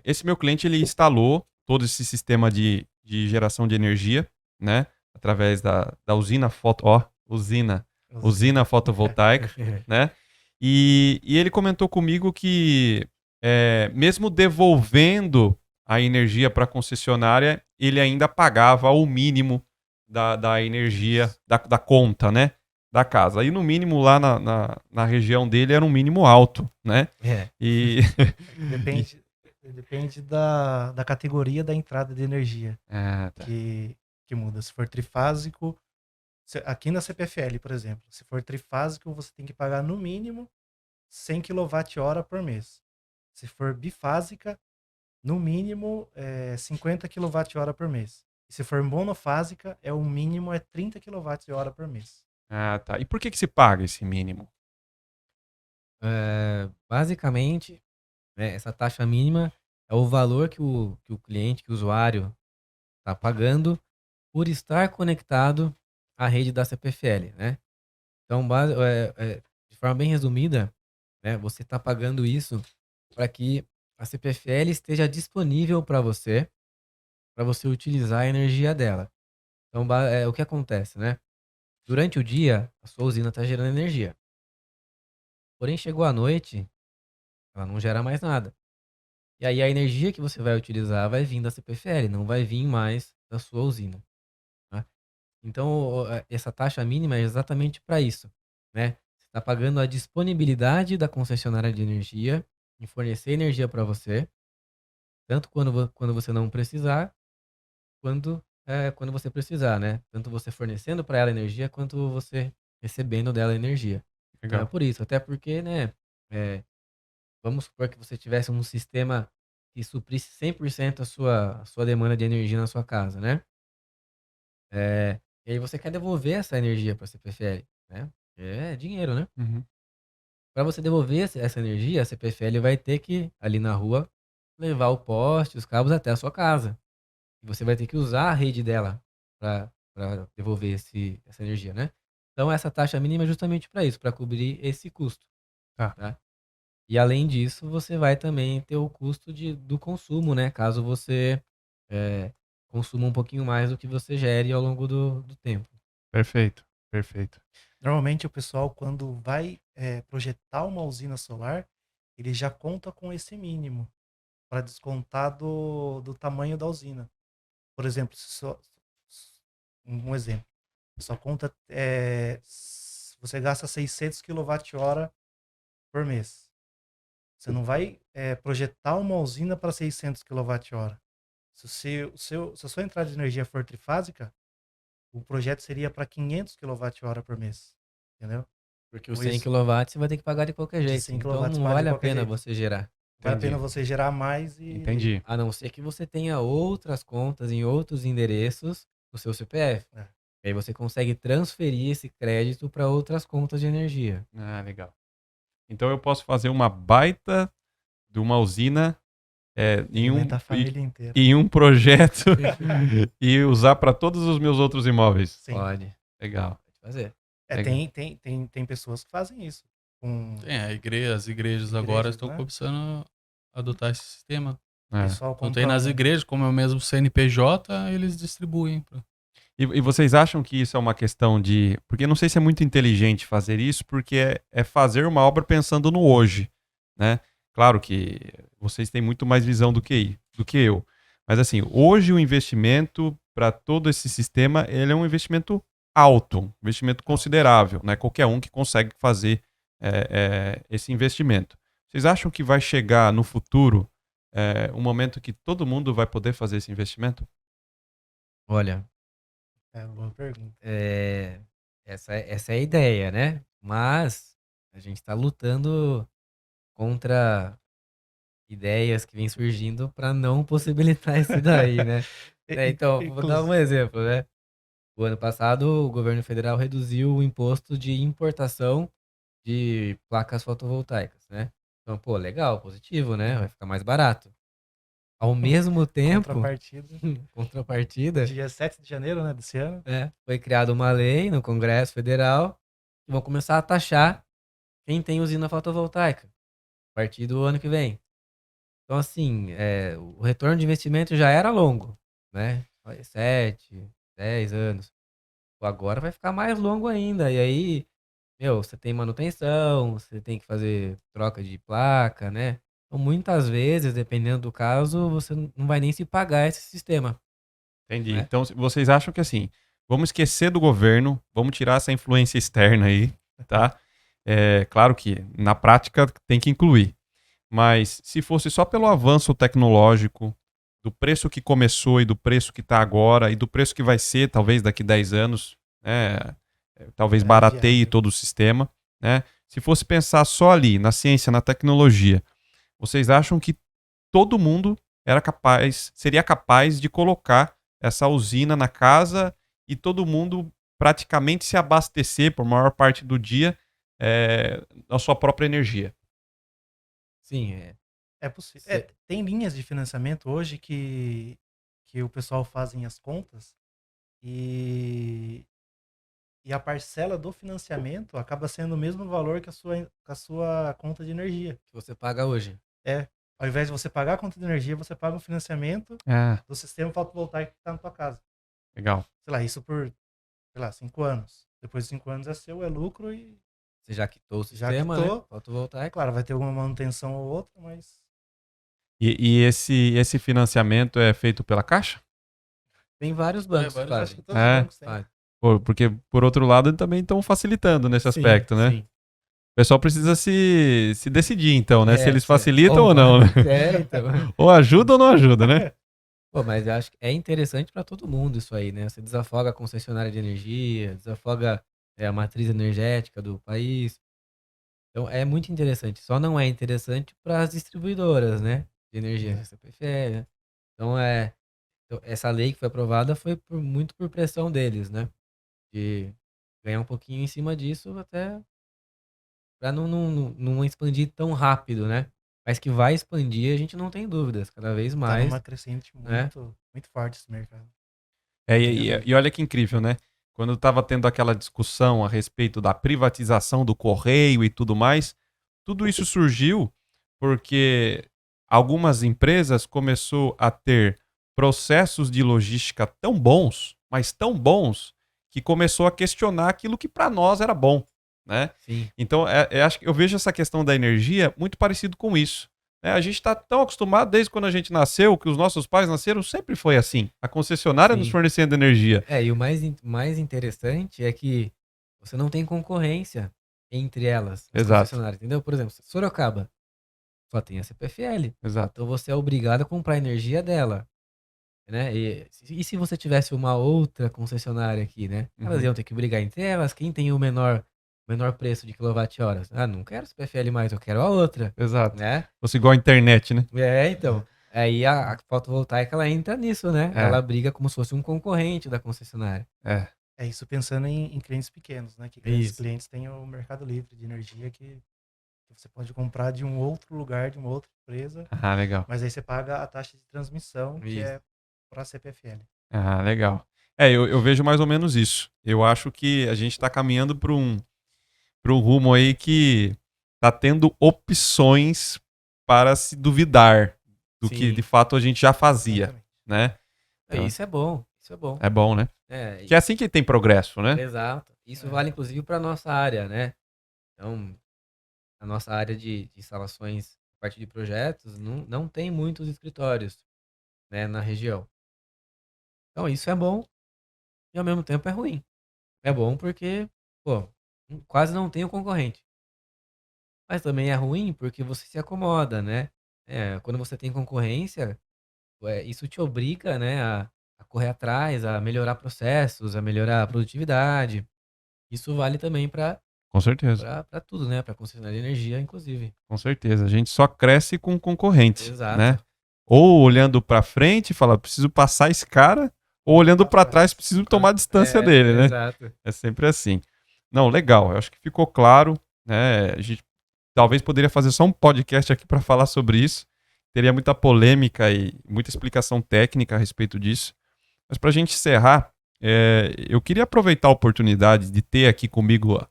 esse meu cliente, ele instalou todo esse sistema de geração de energia, né? Através da usina usina fotovoltaica, né? E ele comentou comigo que mesmo devolvendo a energia para a concessionária, ele ainda pagava o mínimo da energia, da conta, né? Da casa. E no mínimo lá na região dele era um mínimo alto, né? E Depende da categoria da entrada de energia tá. que muda. Se for trifásico, aqui na CPFL, por exemplo, se for trifásico, você tem que pagar no mínimo 100 kWh por mês. Se for bifásica, no mínimo 50 kWh por mês. E se for monofásica, o mínimo é 30 kWh por mês. Ah, tá. E por que se paga esse mínimo? Basicamente, essa taxa mínima é o valor que o cliente, que o usuário está pagando por estar conectado à rede da CPFL, né? Então, de forma bem resumida, né, você está pagando isso para que a CPFL esteja disponível para você utilizar a energia dela. Então, o que acontece, né? Durante o dia, a sua usina está gerando energia. Porém, chegou à noite, ela não gera mais nada. E aí a energia que você vai utilizar vai vir da CPFL, não vai vir mais da sua usina. Tá? Então, essa taxa mínima é exatamente para isso, né? Você está pagando a disponibilidade da concessionária de energia em fornecer energia para você, tanto quando você não precisar, quando você precisar, né? Tanto você fornecendo para ela energia, quanto você recebendo dela energia. Então é Legal. por isso, até porque, né? é, Vamos supor que você tivesse um sistema que suprisse 100% a sua demanda de energia na sua casa, né? E aí você quer devolver essa energia para a CPFL, né? É dinheiro, né? Uhum. Para você devolver essa energia, a CPFL vai ter que, ali na rua, levar o poste, os cabos até a sua casa. E você vai ter que usar a rede dela para devolver essa energia, né? Então, essa taxa mínima é justamente para isso, para cobrir esse custo. Tá. Tá? E além disso, você vai também ter o custo do consumo, né? Caso você consuma um pouquinho mais do que você gere ao longo do tempo. Perfeito. Perfeito. Normalmente o pessoal, quando vai projetar uma usina solar, ele já conta com esse mínimo para descontar do tamanho da usina. Por exemplo, um exemplo, só conta, você gasta 600 kWh por mês. Você não vai projetar uma usina para 600 kWh. Se a sua entrada de energia for trifásica, o projeto seria para 500 kWh por mês. Entendeu? Porque os Com 100 isso, kW você vai ter que pagar de qualquer de jeito. 100 Então kW não vale de vale a qualquer pena jeito. você gerar. Vale a Entendi. pena você gerar mais Entendi. A não ser que você tenha outras contas em outros endereços no seu CPF. É. E aí você consegue transferir esse crédito para outras contas de energia. Ah, legal. Então eu posso fazer uma baita de uma usina Alimentar a família inteira. em um projeto e usar para todos os meus outros imóveis. Sim. Pode Legal. fazer. Legal. Tem pessoas que fazem isso. As igrejas agora estão né? começando a adotar esse sistema. O pessoal Então compra tem nas igrejas, como é o mesmo CNPJ, eles distribuem. E vocês acham que isso é uma questão de. Porque eu não sei se é muito inteligente fazer isso, porque é fazer uma obra pensando no hoje, né? Claro que vocês têm muito mais visão do que eu. Mas assim, hoje o investimento para todo esse sistema, ele é um investimento alto, um investimento considerável, né? Qualquer um que consegue fazer esse investimento. Vocês acham que vai chegar no futuro um momento que todo mundo vai poder fazer esse investimento? Olha, Boa pergunta. essa é a ideia, né? Mas a gente está lutando contra ideias que vêm surgindo para não possibilitar isso daí, né? Então, vou dar um exemplo, né? O ano passado, o governo federal reduziu o imposto de importação de placas fotovoltaicas, né? Então, pô, legal, positivo, né? Vai ficar mais barato. Ao mesmo tempo, contrapartida, Dia 7 de janeiro, né, desse ano. foi criada uma lei no Congresso Federal que vão começar a taxar quem tem usina fotovoltaica a partir do ano que vem. Então, assim, o retorno de investimento já era longo, né? 7, 10 anos. Pô, agora vai ficar mais longo ainda. E aí, você tem manutenção, você tem que fazer troca de placa, né? Então, muitas vezes, dependendo do caso, você não vai nem se pagar esse sistema. Entendi. Né? Então, vocês acham que assim, vamos esquecer do governo, vamos tirar essa influência externa aí, tá? Claro que na prática tem que incluir. Mas se fosse só pelo avanço tecnológico, do preço que começou e do preço que está agora, e do preço que vai ser, talvez daqui 10 anos, né? Talvez barateie viável. todo o sistema, né? Se fosse pensar só ali, na ciência, na tecnologia, vocês acham que todo mundo seria capaz de colocar essa usina na casa e todo mundo praticamente se abastecer por maior parte do dia da sua própria energia? Sim, É possível. Tem linhas de financiamento hoje que o pessoal fazem as contas e a parcela do financiamento acaba sendo o mesmo valor que a sua conta de energia. que você paga hoje. Ao invés de você pagar a conta de energia, você paga um financiamento do sistema fotovoltaico que está na tua casa. Legal. Sei lá, isso por, 5 anos. Depois de 5 anos é seu, é lucro e Você já quitou o Já sistema, quitou. né? Fotovoltaico. claro, vai ter alguma manutenção ou outra, mas E esse financiamento é feito pela Caixa? Tem vários bancos que vários, Acho que fazem. todos os É. bancos têm. Fazem. Porque, por outro lado, também estão facilitando nesse Sim, aspecto, né? sim. O pessoal precisa se decidir, então, né? Se eles É, facilitam ou não, né? então. Ou ajuda ou não ajuda, né? Pô, mas eu acho que é interessante para todo mundo isso aí, né? Você desafoga a concessionária de energia, desafoga a matriz energética do país. Então é muito interessante. Só não é interessante para as distribuidoras, né? De energia, CPFE, né? Então essa lei que foi aprovada foi muito por pressão deles, né? De ganhar um pouquinho em cima disso até para não expandir tão rápido, né? Mas que vai expandir, a gente não tem dúvidas, cada vez Tá mais, numa crescente né? muito, muito forte esse mercado. E olha que incrível, né? Quando estava tendo aquela discussão a respeito da privatização do correio e tudo mais, tudo isso surgiu porque algumas empresas começou a ter processos de logística tão bons, mas tão bons, que começou a questionar aquilo que para nós era bom, né? Sim. Então, acho que eu vejo essa questão da energia muito parecido com isso. Né? A gente está tão acostumado desde quando a gente nasceu, que os nossos pais nasceram, sempre foi assim. A concessionária nos Sim. fornecendo energia. E o mais interessante é que você não tem concorrência entre elas, as Exato. concessionárias, entendeu? Por exemplo, Sorocaba só tem a CPFL. Exato. Então você é obrigado a comprar a energia dela, né? E se você tivesse uma outra concessionária aqui, né? Elas Uhum. iam ter que brigar entre elas, quem tem o menor preço de quilowatt-horas? Ah, não quero CPFL mais, eu quero a outra, Exato. né? Fosse igual a internet, né? Então. Aí a fotovoltaica ela entra nisso, né? É. Ela briga como se fosse um concorrente da concessionária. É isso pensando em clientes pequenos, né? Que grandes Isso. clientes têm o Mercado Livre de energia que você pode comprar de um outro lugar, de uma outra empresa, Ah, legal. mas aí você paga a taxa de transmissão, que Isso. é para a CPFL. Ah, legal. Eu vejo mais ou menos isso. Eu acho que a gente está caminhando para um rumo aí que está tendo opções para se duvidar do que Sim. de fato a gente já fazia, Exatamente. né? Então, Isso é bom. Isso é bom. é bom, né? É, Que é assim que tem progresso, né? exato. Isso vale inclusive para nossa área, né? Então, a nossa área de instalações, a parte de projetos, não tem muitos escritórios, né, na região. Então, isso é bom e ao mesmo tempo é ruim. É bom porque, pô, quase não tem o concorrente. Mas também é ruim porque você se acomoda, né? Quando você tem concorrência, isso te obriga, né, a correr atrás, a melhorar processos, a melhorar a produtividade. Isso vale também para Com certeza. tudo, né? Para concessionária de energia, inclusive. Com certeza. A gente só cresce com concorrente, Exato. né? Ou olhando para frente, fala, preciso passar esse cara, ou olhando para trás, preciso tomar distância dele, né? Exato. É sempre assim. Não, legal. Eu acho que ficou claro, né? A gente talvez poderia fazer só um podcast aqui para falar sobre isso. Teria muita polêmica e muita explicação técnica a respeito disso. Mas para a gente encerrar, eu queria aproveitar a oportunidade de ter aqui comigo,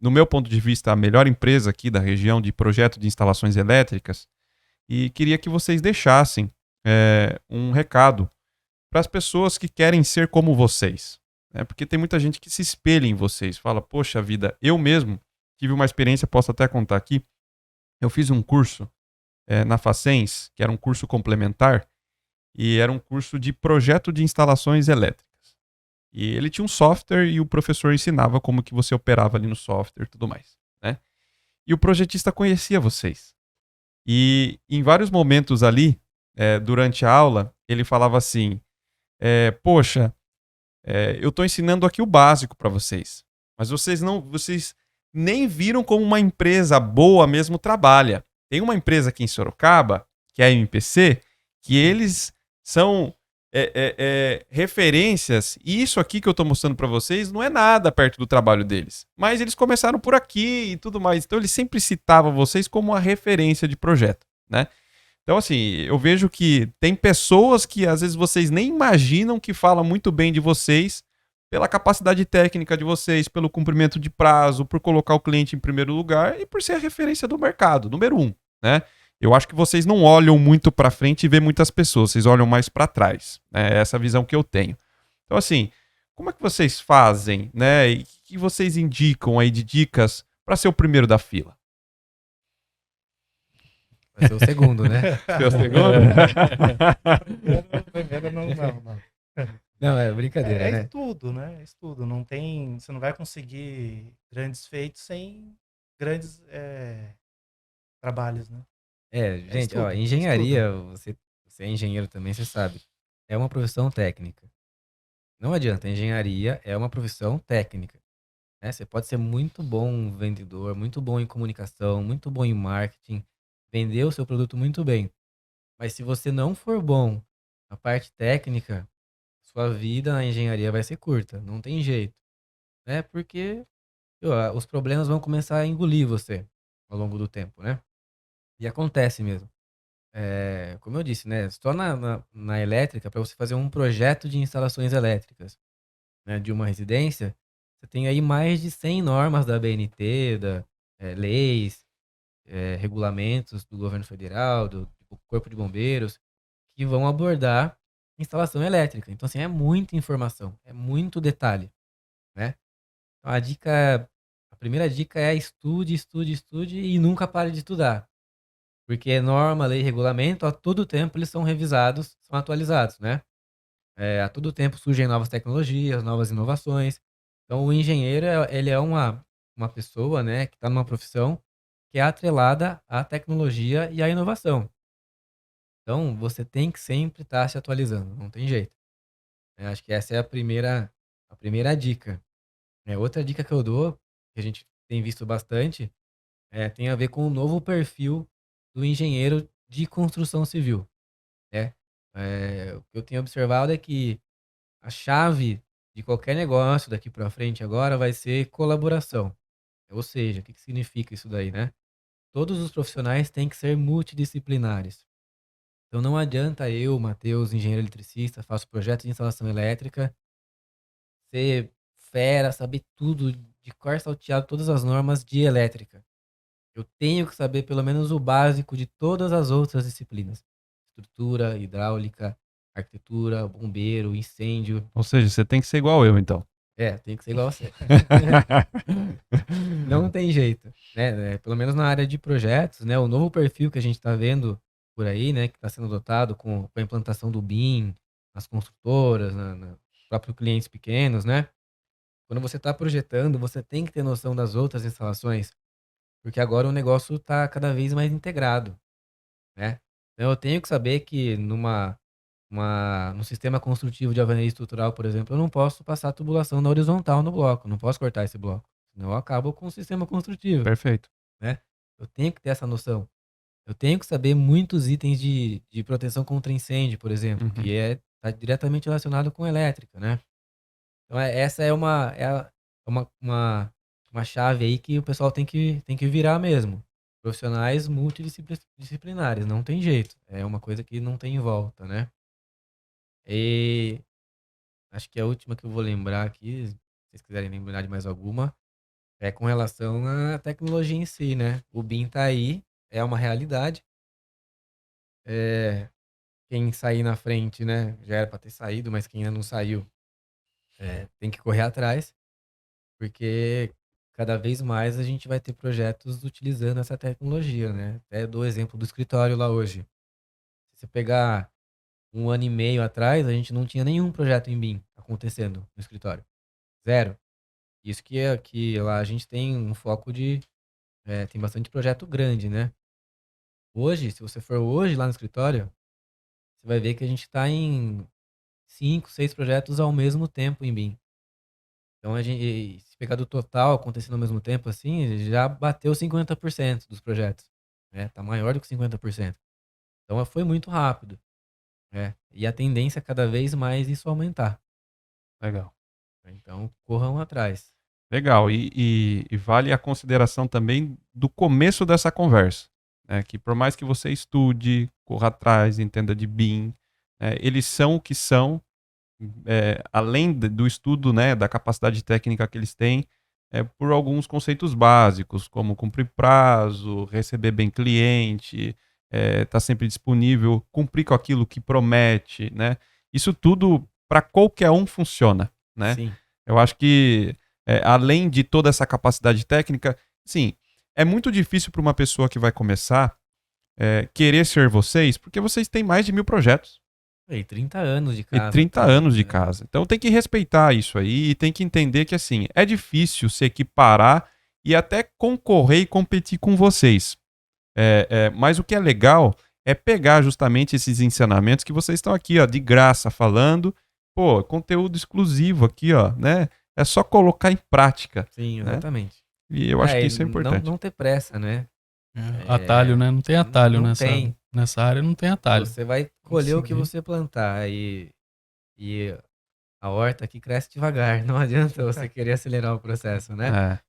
no meu ponto de vista, a melhor empresa aqui da região de projeto de instalações elétricas. E queria que vocês deixassem um recado para as pessoas que querem ser como vocês. Né? Porque tem muita gente que se espelha em vocês. Fala, poxa vida, eu mesmo tive uma experiência, posso até contar aqui. Eu fiz um curso na Facens, que era um curso complementar, e era um curso de projeto de instalações elétricas. E ele tinha um software e o professor ensinava como que você operava ali no software e tudo mais. Né? E o projetista conhecia vocês. E em vários momentos ali, durante a aula, ele falava assim, poxa, eu estou ensinando aqui o básico para vocês, mas vocês nem viram como uma empresa boa mesmo trabalha. Tem uma empresa aqui em Sorocaba, que é a MPC, que eles são referências, e isso aqui que eu estou mostrando para vocês não é nada perto do trabalho deles. Mas eles começaram por aqui e tudo mais. Então eles sempre citavam vocês como uma referência de projeto, né? Então, assim, eu vejo que tem pessoas que às vezes vocês nem imaginam que falam muito bem de vocês pela capacidade técnica de vocês, pelo cumprimento de prazo, por colocar o cliente em primeiro lugar e por ser a referência do mercado, número 1, né? Eu acho que vocês não olham muito para frente e vê muitas pessoas, vocês olham mais para trás. É essa visão que eu tenho. Então, assim, como é que vocês fazem, né? E o que vocês indicam aí de dicas para ser o primeiro da fila? Vai ser o segundo, né? Seu segundo? Primeiro não. Não, é brincadeira, É né? estudo, né? É estudo. Não tem, você não vai conseguir grandes feitos sem grandes trabalhos, né? Gente, ó, Estudo, engenharia, você é engenheiro também, você sabe. É uma profissão técnica. Não adianta, engenharia é uma profissão técnica. Né? Você pode ser muito bom vendedor, muito bom em comunicação, muito bom em marketing, vender o seu produto muito bem. Mas se você não for bom na parte técnica, sua vida na engenharia vai ser curta. Não tem jeito. Né? Porque os problemas vão começar a engolir você ao longo do tempo, né? E acontece mesmo. Como eu disse, né? Só na elétrica, para você fazer um projeto de instalações elétricas, né, de uma residência, você tem aí mais de 100 normas da ABNT, leis, regulamentos do governo federal, do Corpo de Bombeiros, que vão abordar instalação elétrica. Então, assim, é muita informação, é muito detalhe, né? Então, a primeira dica é estude, estude, estude e nunca pare de estudar. Porque norma, lei, regulamento, a todo tempo eles são revisados, são atualizados, né? A todo tempo surgem novas tecnologias, novas inovações. Então, o engenheiro, ele é uma pessoa, né, que está numa profissão que é atrelada à tecnologia e à inovação. Então, você tem que sempre estar se atualizando, não tem jeito. Acho que essa é a primeira dica. Outra dica que eu dou, que a gente tem visto bastante, tem a ver com o novo perfil do engenheiro de construção civil, né? O que eu tenho observado é que a chave de qualquer negócio daqui para frente agora vai ser colaboração. Ou seja, o que que significa isso daí, né? Todos os profissionais têm que ser multidisciplinares. Então não adianta eu, Matheus, engenheiro eletricista, faço projeto de instalação elétrica, ser fera, saber tudo de cor salteado, todas as normas de elétrica. Eu tenho que saber pelo menos o básico de todas as outras disciplinas. Estrutura, hidráulica, arquitetura, bombeiro, incêndio. Ou seja, você tem que ser igual eu, então. Tem que ser igual a você. Não tem jeito, né? Pelo menos na área de projetos, né? O novo perfil que a gente está vendo por aí, né? Que está sendo adotado com a implantação do BIM, nas construtoras, próprios clientes pequenos, né? Quando você está projetando, você tem que ter noção das outras instalações, porque agora o negócio está cada vez mais integrado, né? Então eu tenho que saber que no sistema construtivo de alvenaria estrutural, por exemplo, eu não posso passar tubulação na horizontal no bloco, não posso cortar esse bloco, senão eu acabo com o sistema construtivo, Perfeito. né? Eu tenho que ter essa noção. Eu tenho que saber muitos itens de proteção contra incêndio, por exemplo, Uhum. que está diretamente relacionado com elétrica, né? Então essa é uma chave aí que o pessoal tem que virar mesmo. Profissionais multidisciplinares, não tem jeito. É uma coisa que não tem volta, né? E acho que a última que eu vou lembrar aqui, se vocês quiserem lembrar de mais alguma, é com relação à tecnologia em si, né? O BIM tá aí, é uma realidade. É, quem sair na frente, né? Já era para ter saído, mas quem ainda não saiu, tem que correr atrás, porque cada vez mais a gente vai ter projetos utilizando essa tecnologia, né? Até dou o exemplo do escritório lá hoje. Se você pegar um ano e meio atrás, a gente não tinha nenhum projeto em BIM acontecendo no escritório. Zero. Isso que lá a gente tem um foco tem bastante projeto grande, né? Hoje, se você for hoje lá no escritório, você vai ver que a gente está em 5, 6 projetos ao mesmo tempo em BIM. Então, se pegar do total acontecendo ao mesmo tempo, assim, já bateu 50% dos projetos, né? Tá maior do que 50%. Então, foi muito rápido, né? E a tendência é cada vez mais isso aumentar. Legal. Então, corram atrás. Legal. E vale a consideração também do começo dessa conversa, né? Que por mais que você estude, corra atrás, entenda de BIM, eles são o que são, além do estudo, né, da capacidade técnica que eles têm, por alguns conceitos básicos, como cumprir prazo, receber bem cliente, estar sempre disponível, cumprir com aquilo que promete, né? Isso tudo para qualquer um funciona, né? Sim. Eu acho que, além de toda essa capacidade técnica, sim, é muito difícil para uma pessoa que vai começar querer ser vocês, porque vocês têm mais de 1000 projetos. E 30 anos de casa. E 30 anos de né? casa. Então tem que respeitar isso aí e tem que entender que, assim, é difícil se equiparar e até concorrer e competir com vocês. Mas o que é legal é pegar justamente esses ensinamentos que vocês estão aqui, ó, de graça falando. Pô, conteúdo exclusivo aqui, ó, né? É só colocar em prática. Sim, exatamente. E eu acho que e isso é importante. Não ter pressa, né? Atalho, né? Não tem atalho não nessa, tem. nessa área, não tem atalho. Você vai colher o que Sim. você plantar e a horta aqui cresce devagar. Não adianta você querer acelerar o processo, né?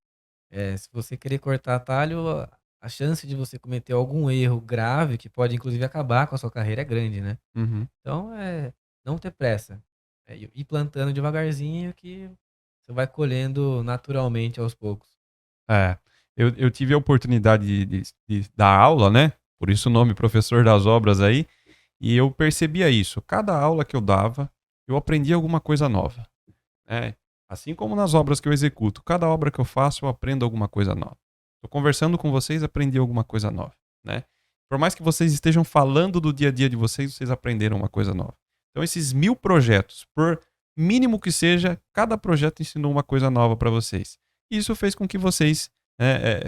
Se você querer cortar atalho, a chance de você cometer algum erro grave, que pode inclusive acabar com a sua carreira, é grande, né? Uhum. Então, não ter pressa. Ir plantando devagarzinho que você vai colhendo naturalmente aos poucos. Eu tive a oportunidade de dar aula, né? Por isso o nome Professor das Obras aí. E eu percebia isso. Cada aula que eu dava, eu aprendia alguma coisa nova. Né? Assim como nas obras que eu executo. Cada obra que eu faço, eu aprendo alguma coisa nova. Estou conversando com vocês, aprendi alguma coisa nova. Né? Por mais que vocês estejam falando do dia a dia de vocês, vocês aprenderam uma coisa nova. Então esses 1000 projetos, por mínimo que seja, cada projeto ensinou uma coisa nova para vocês. E isso fez com que vocês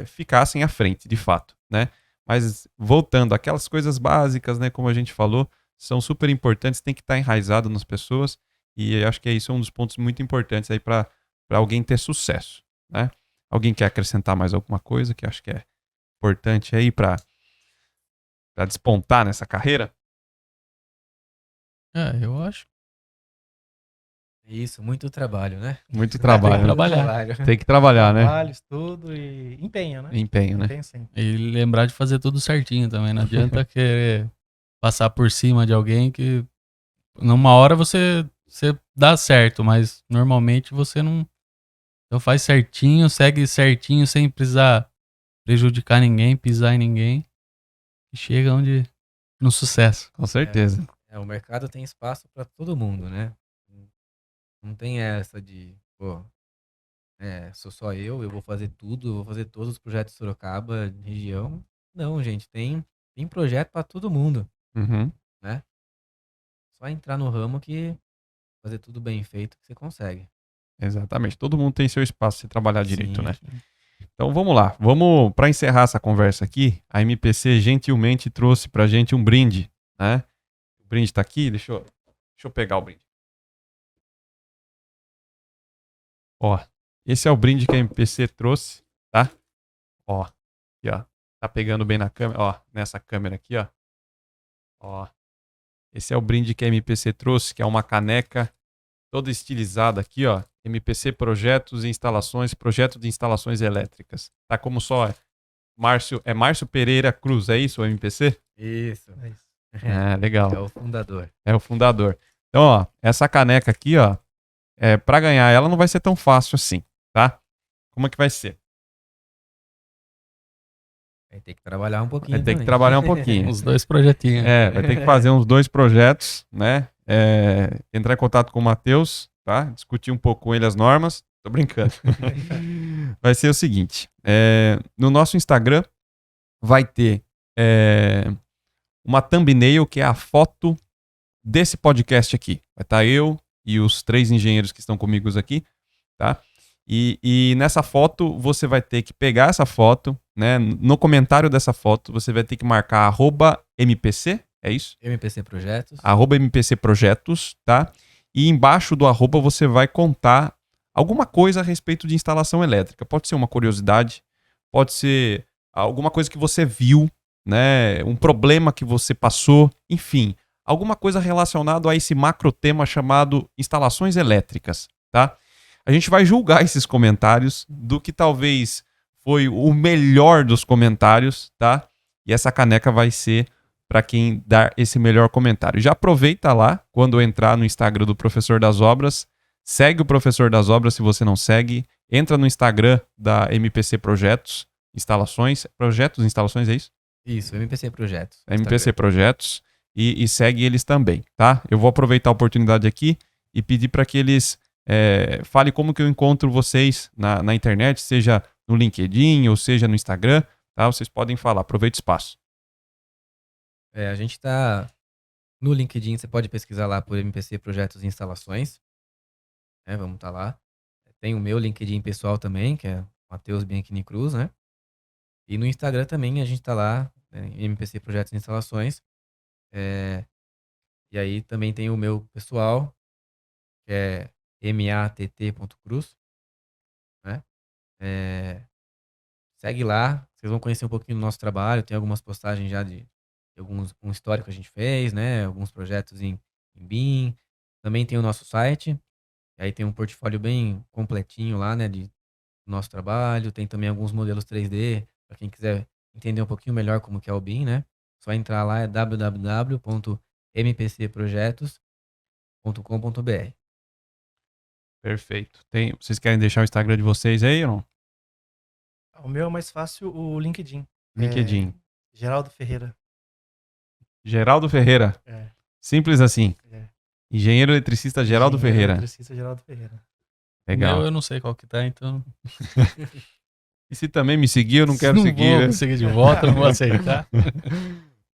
ficassem à frente, de fato, né? Mas voltando, aquelas coisas básicas, né, como a gente falou, são super importantes, tem que estar enraizado nas pessoas e eu acho que isso é um dos pontos muito importantes aí para alguém ter sucesso, né? Alguém quer acrescentar mais alguma coisa que acho que é importante aí para despontar nessa carreira? Eu acho. Isso, muito trabalho, né? Muito trabalho. Tem que trabalhar. Tem que trabalhar, né? Trabalho, estudo e empenho, né? Empenho, né? Empenho sim. E lembrar de fazer tudo certinho também. Não adianta querer passar por cima de alguém que numa hora você dá certo, mas normalmente você não. Então faz certinho, segue certinho, sem precisar prejudicar ninguém, pisar em ninguém. E chega onde. No sucesso. Com certeza. O mercado tem espaço para todo mundo, né? Não tem essa de, sou só eu vou fazer tudo, eu vou fazer todos os projetos de Sorocaba, região. Não, gente, tem projeto para todo mundo, Uhum. né? Só entrar no ramo que fazer tudo bem feito que você consegue. Exatamente. Todo mundo tem seu espaço se trabalhar direito, Sim. né? Então vamos lá. Vamos, para encerrar essa conversa aqui, a MPC gentilmente trouxe pra gente um brinde, né? O brinde tá aqui, deixa eu pegar o brinde. Ó, esse é o brinde que a MPC trouxe, tá? Ó, aqui, ó. Tá pegando bem na câmera, ó, nessa câmera aqui, ó. Ó. Esse é o brinde que a MPC trouxe, que é uma caneca toda estilizada aqui, ó. MPC Projetos e Instalações, projeto de instalações elétricas. Tá como só Márcio Pereira Cruz, é isso o MPC? Isso. É isso. Legal. É o fundador. É o fundador. Então, ó, essa caneca aqui, ó, para ganhar ela não vai ser tão fácil assim, tá? Como é que vai ser? Vai ter que trabalhar um pouquinho. Vai ter que também. trabalhar um pouquinho. Os 2 projetinhos. Vai ter que fazer uns 2 projetos, né? Entrar em contato com o Matheus, tá? Discutir um pouco com ele as normas. Tô brincando. Vai ser o seguinte: no nosso Instagram vai ter uma thumbnail que é a foto desse podcast aqui. Vai estar eu e os 3 engenheiros que estão comigo aqui, tá? E nessa foto você vai ter que pegar essa foto, né? No comentário dessa foto você vai ter que marcar @MPC, é isso? MPC Projetos. @MPC Projetos, tá? E embaixo do arroba você vai contar alguma coisa a respeito de instalação elétrica. Pode ser uma curiosidade, pode ser alguma coisa que você viu, né? Um problema que você passou, enfim, alguma coisa relacionada a esse macro tema chamado instalações elétricas, tá? A gente vai julgar esses comentários do que talvez foi o melhor dos comentários, tá? E essa caneca vai ser para quem dar esse melhor comentário. Já aproveita lá, quando entrar no Instagram do Professor das Obras, segue o Professor das Obras se você não segue, entra no Instagram da MPC Projetos, Instalações, Projetos, Instalações, é isso? Isso, MPC Projetos. MPC Instagram. Projetos, e segue eles também, tá? Eu vou aproveitar a oportunidade aqui e pedir para que eles falem como que eu encontro vocês na internet, seja no LinkedIn ou seja no Instagram, tá? Vocês podem falar, aproveita o espaço. A gente tá no LinkedIn, você pode pesquisar lá por MPC Projetos e Instalações. Vamos estar lá. Tem o meu LinkedIn pessoal também, que é Matheus Bianchini Cruz, né? E no Instagram também a gente tá lá, MPC Projetos e Instalações. E aí também tem o meu pessoal, que é matt.cruz, né? Segue lá, vocês vão conhecer um pouquinho do nosso trabalho. Tem algumas postagens já de um histórico que a gente fez, né? Alguns projetos em BIM. Também tem o nosso site. E aí tem um portfólio bem completinho lá, né? Do nosso trabalho. Tem também alguns modelos 3D, para quem quiser entender um pouquinho melhor como que é o BIM, né? Só entrar lá, é www.mpcprojetos.com.br. Perfeito. Vocês querem deixar o Instagram de vocês aí ou não? O meu é mais fácil, o LinkedIn. LinkedIn. Geraldo Ferreira. Geraldo Ferreira. Simples assim. Engenheiro eletricista Geraldo Ferreira. Eletricista Geraldo Ferreira. Legal. Eu não sei qual que tá, então. E se também me seguir, eu não quero seguir. Não né? vou seguir de volta, não vou aceitar.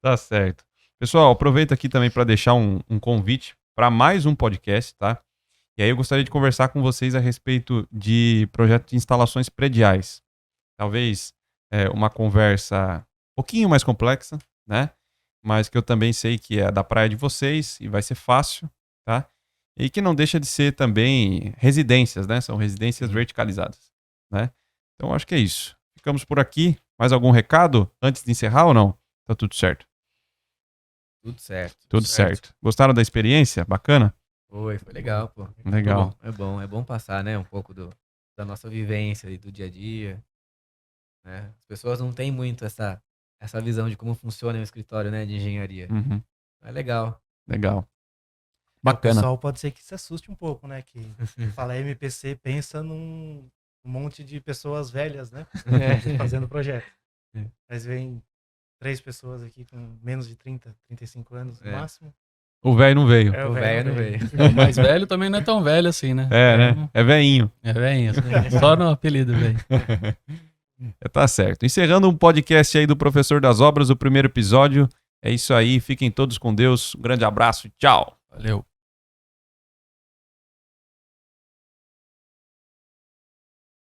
Tá certo. Pessoal, aproveito aqui também para deixar um convite para mais um podcast, tá? E aí eu gostaria de conversar com vocês a respeito de projeto de instalações prediais. Talvez uma conversa um pouquinho mais complexa, né? Mas que eu também sei que é da praia de vocês e vai ser fácil, tá? E que não deixa de ser também residências, né? São residências verticalizadas, né? Então acho que é isso. Ficamos por aqui. Mais algum recado antes de encerrar ou não? Tá tudo certo? Tudo certo. Tudo certo. Gostaram da experiência? Bacana? Foi legal, pô. Legal. É bom passar, né? Um pouco da nossa vivência e do dia a dia. Né? As pessoas não têm muito essa visão de como funciona o escritório, né, de engenharia. Uhum. É legal. Legal. O Bacana. pessoal pode ser que se assuste um pouco, né? Que fala MPC, pensa num monte de pessoas velhas, né? Fazendo projeto. Mas vem 3 pessoas aqui com menos de 30, 35 anos no máximo. O velho não veio. O velho não veio. O mais velho também não é tão velho assim, né? Né? É veinho. É velho, só no apelido, velho. Tá certo. Encerrando um podcast aí do Professor das Obras, o primeiro episódio. É isso aí. Fiquem todos com Deus. Um grande abraço. Tchau. Valeu.